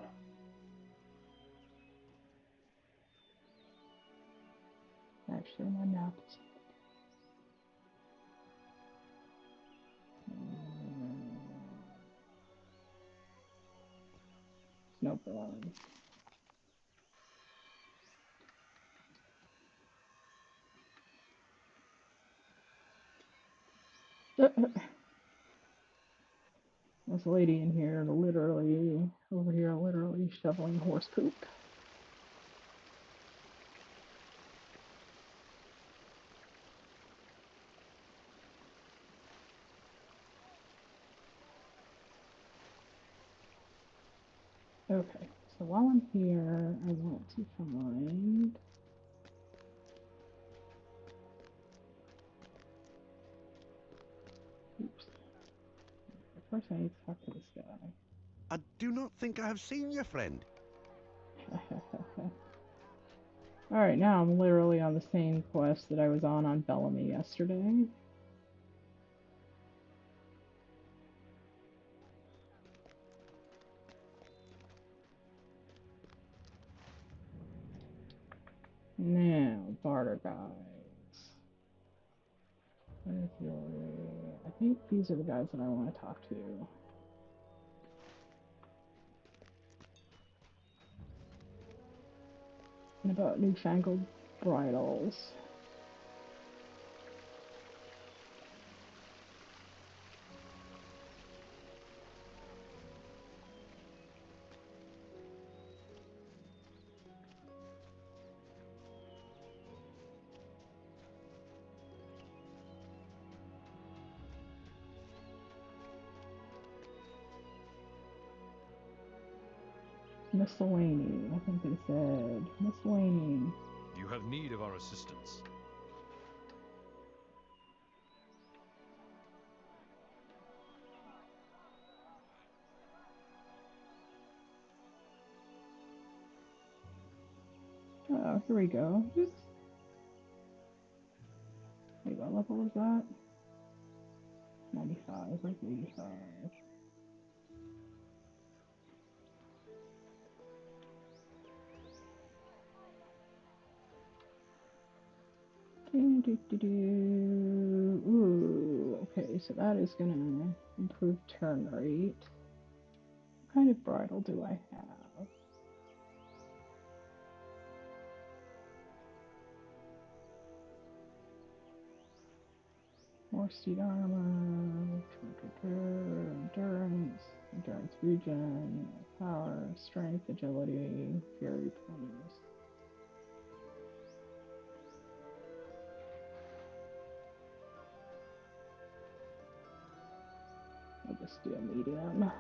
Actually, my naps. Snowborn. This lady in here literally, over here, literally shoveling horse poop. Okay, so while I'm here, I want to find... Oops. First I need to talk to this guy. I do not think I have seen your friend. Alright, now I'm literally on the same quest that I was on Bellamy yesterday. Now, barter guys. Where's your... I think these are the guys that I want to talk to. And about newfangled bridles. Miscellany. I think they said miscellany. You have need of our assistance. Oh, here we go. Wait, what level is that? 95. Where's 85? Ooh, okay, so that is gonna improve turn rate. What kind of bridle do I have? More seed armor, endurance regen, power, strength, agility, fury ponies. I'll just do a medium.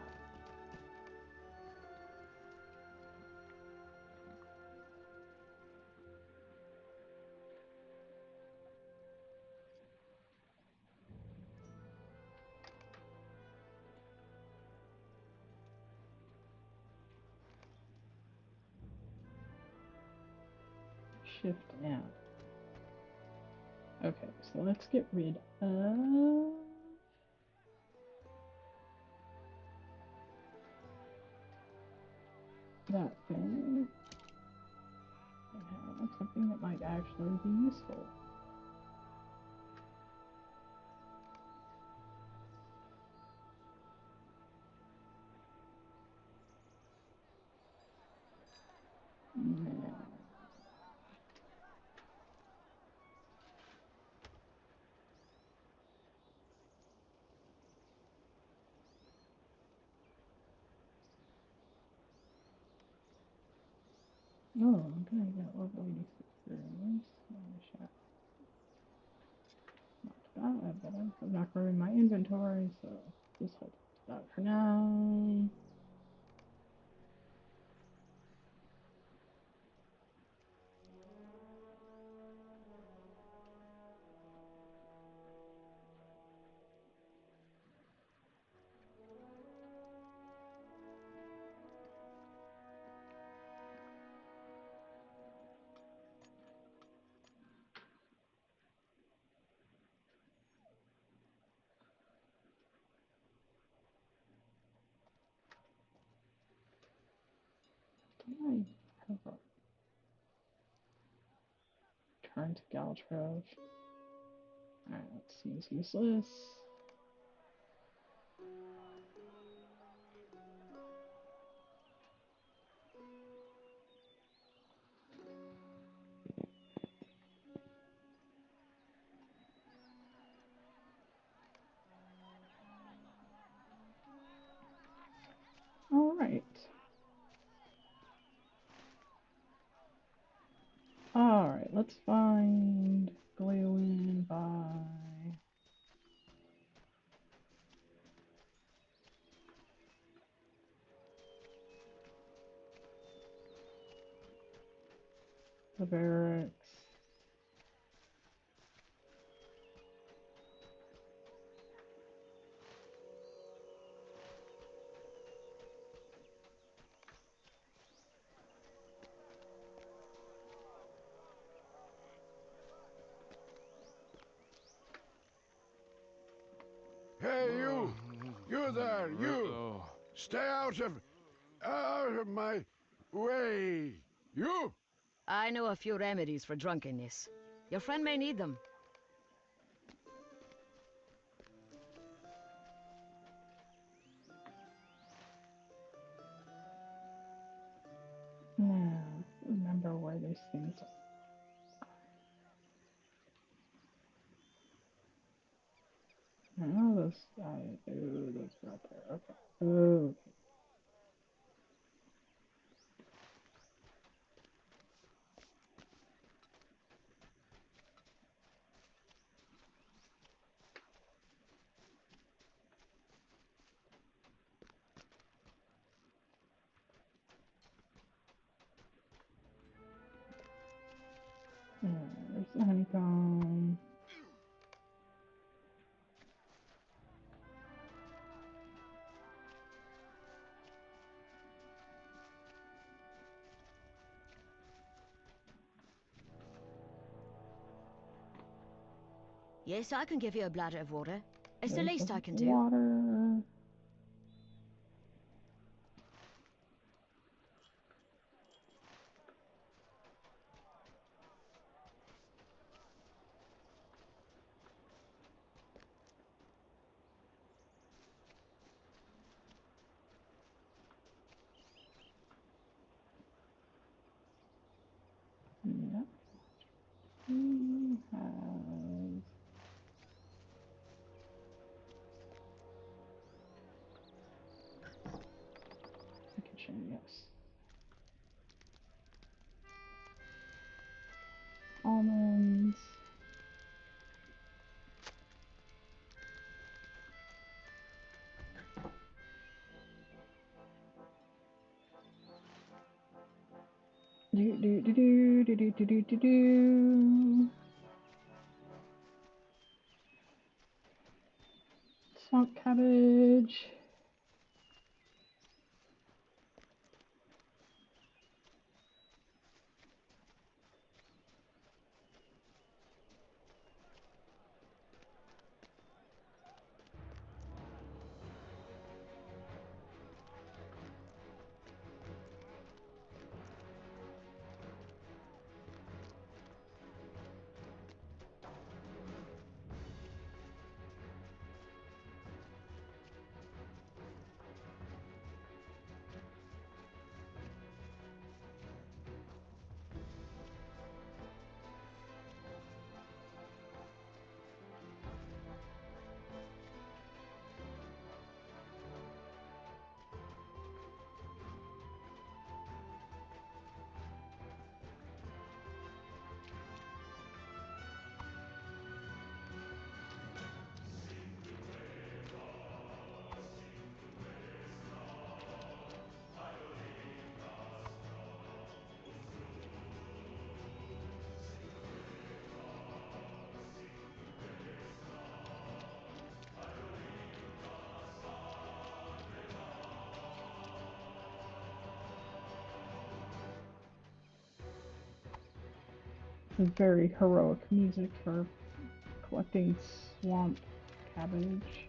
Shift M. Okay, so let's get rid of that thing. I have something that might actually be useful. Oh, I'm gonna get level 86 experience. Not bad, but I'm not growing my inventory, so just hold that for now. I have a turn to Galtrove. Alright, that seems useless. Alright. Alright, let's find Gleowin by the barracks. Hey, you! You there, you! Stay out of my way! You! I know a few remedies for drunkenness. Your friend may need them. Now, remember where these things are. Oh, those are up there. Okay. Okay. There's the honeycomb. Yes, I can give you a bladder of water. It's the There's least the I can do. water. Yep. He has the kitchen, yes. Almonds. Do do do do do do do do do do. Swamp cabbage. Very heroic music for collecting swamp cabbage.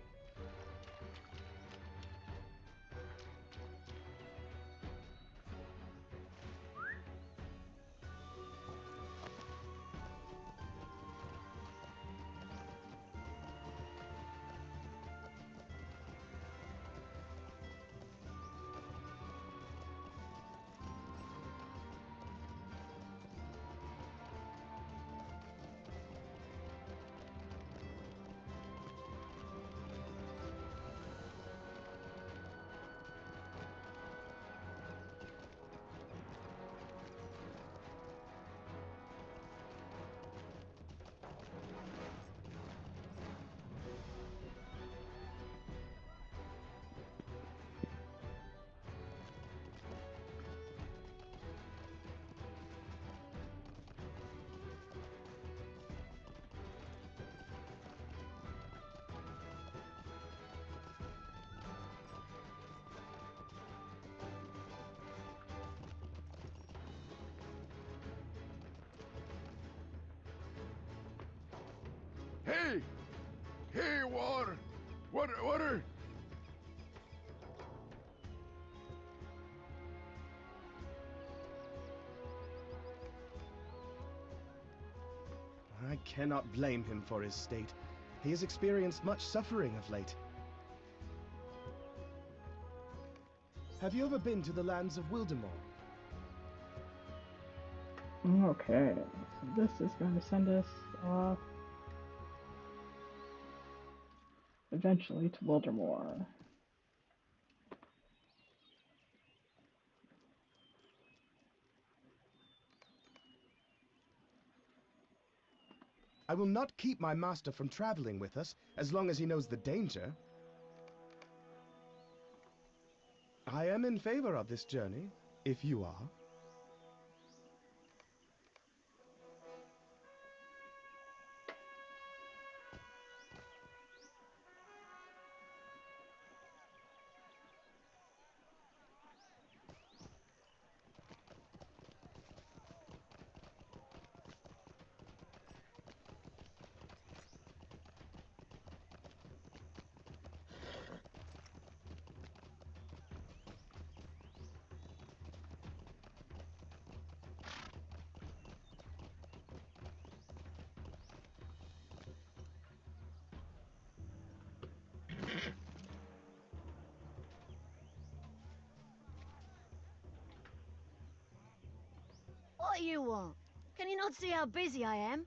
Hey! Hey, water! Water! I cannot blame him for his state. He has experienced much suffering of late. Have you ever been to the lands of Wildemore? Okay, so this is going to send us off eventually to Wildemore. I will not keep my master from traveling with us, as long as he knows the danger. I am in favor of this journey, if you are. What you want? Can you not see how busy I am?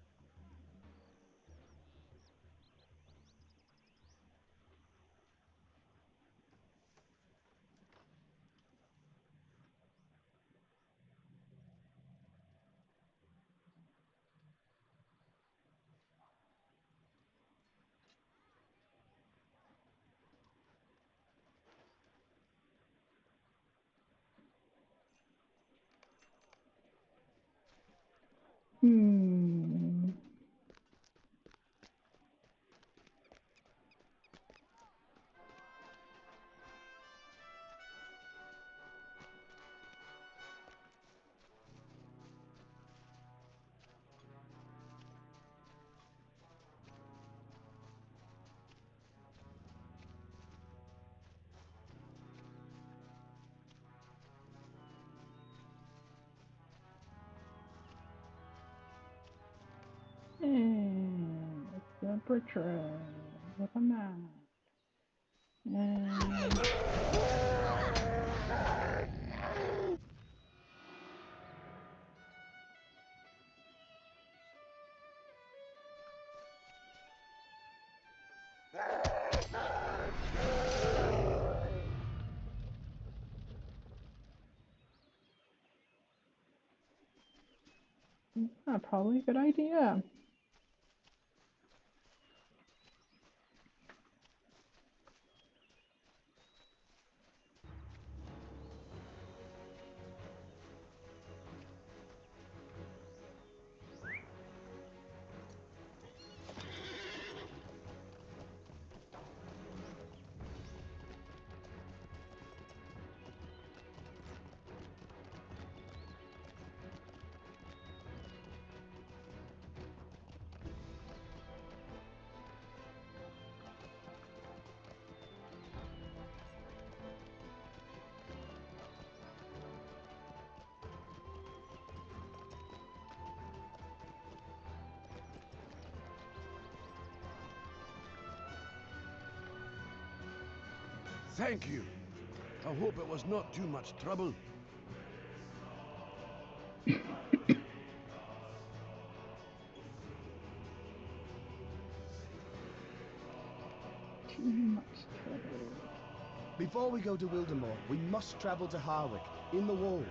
Hmm. And it's a portrait with a map. And probably a good idea. Thank you. I hope it was not too much trouble. Too much trouble. Before we go to Wildemore, we must travel to Harwick, in the Wold.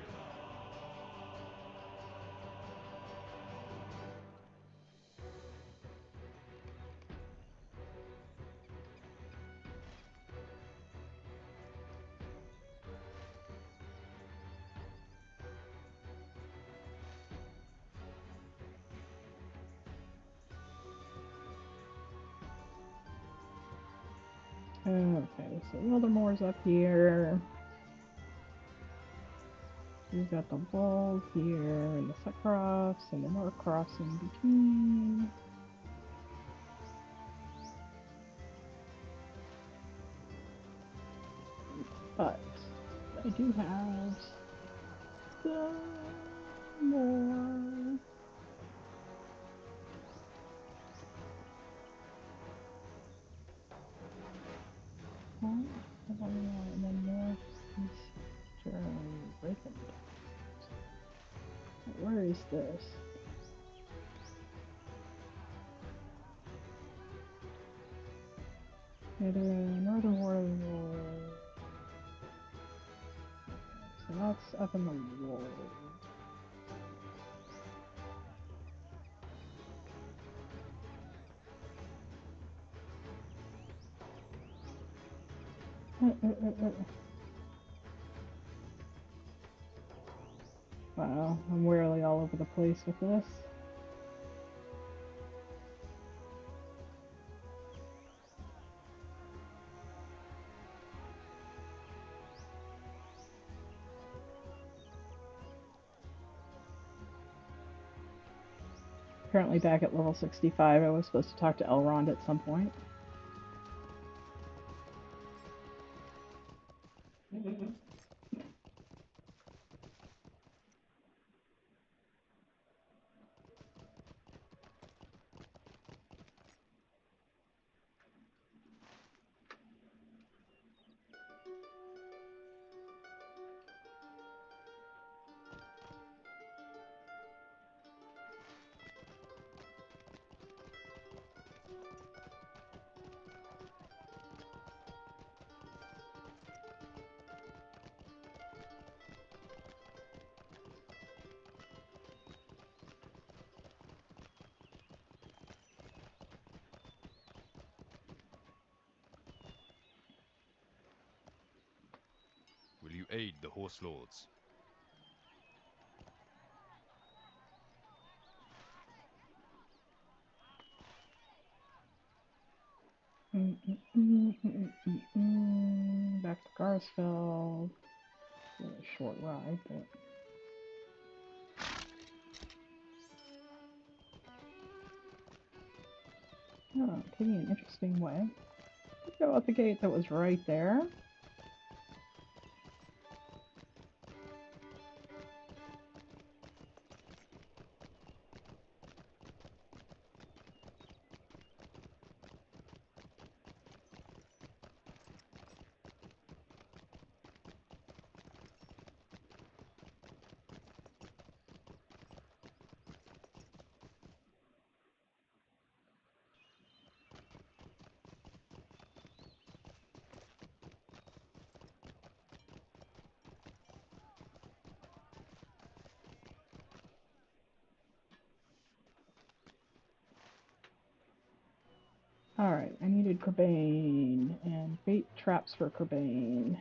Okay, so Wildermore's up here. We've got the Wold here, and the Suckcross, and the Norcross in between. But I do have some more. And then northeastern rhythm. Where is this? Yeah, the northern Wold. So that's up in the Wold. Wow, I'm really all over the place with this. Currently back at level 65, I was supposed to talk to Elrond at some point. aid the Horse Lords. Back to Garsfeld. A short ride, but oh, taking an interesting way. Let's go out the gate that was right there. Alright, I needed Corbane and bait traps for Corbane.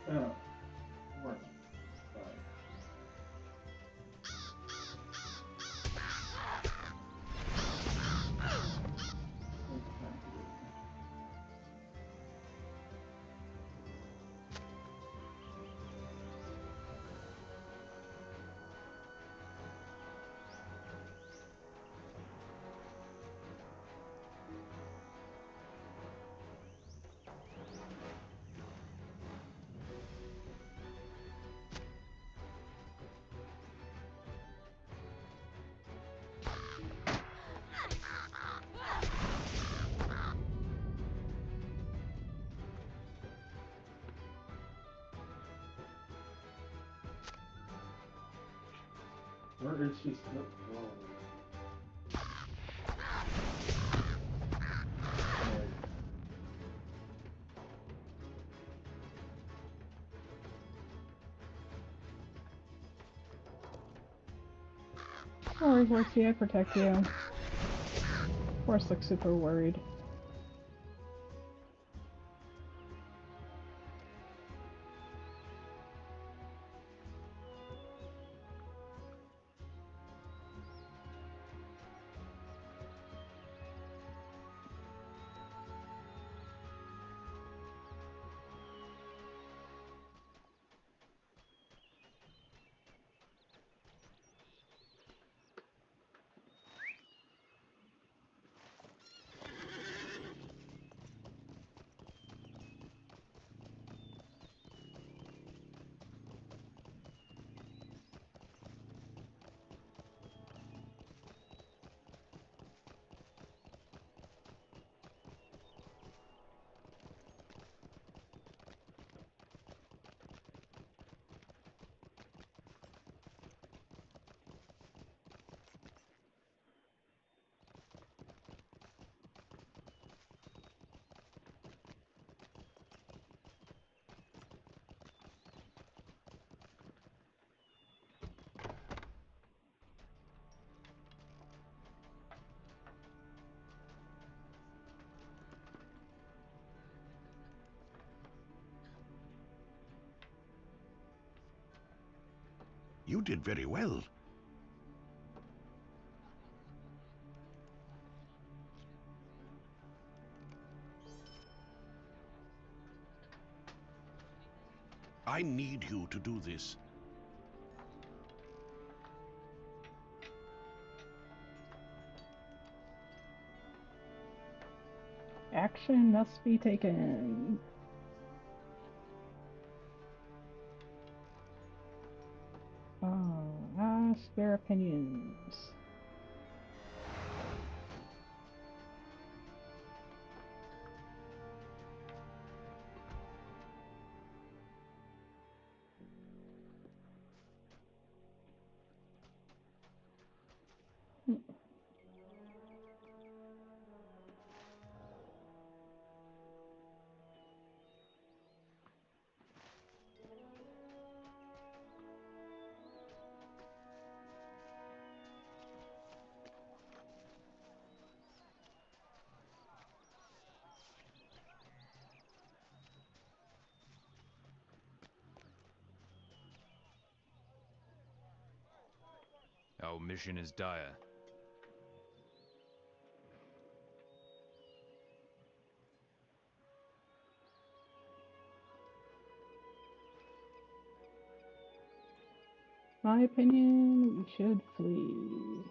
Oh, right. Right. Where is she still? Whoa. No worries, Lexi, I protect you. Horse looks super worried. You did very well. I need you to do this. Action must be taken. Ask their opinions. Our mission is dire. My opinion, we should flee.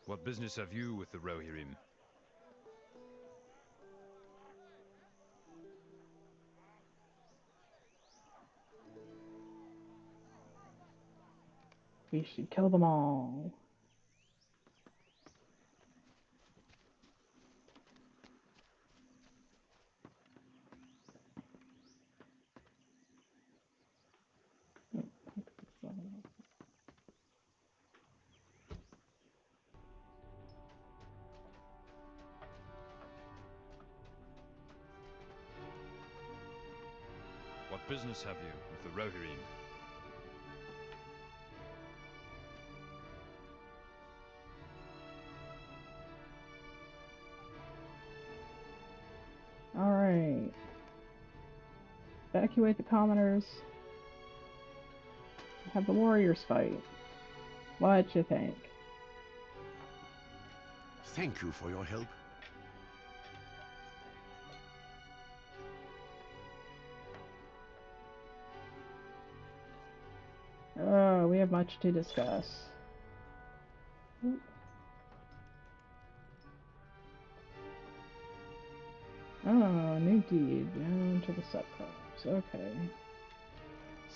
What business have you with the Rohirrim? We should kill them all. What business have you with the Rohirrim? Alright. Evacuate the commoners. Have the warriors fight. What you think? Thank you for your help. Oh, we have much to discuss. Oh, new deed. Down to the subcrops. Okay.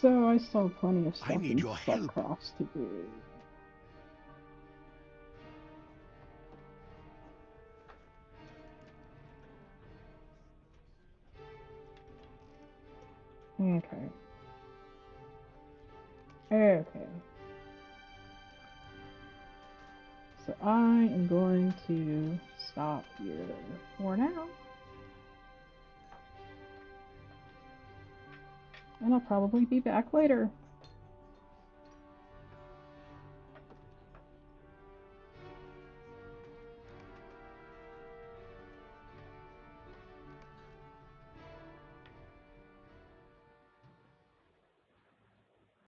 So I still have plenty of stuff I need in your help. subcrops to do. Okay. Okay. So I am going to stop here for now. And I'll probably be back later.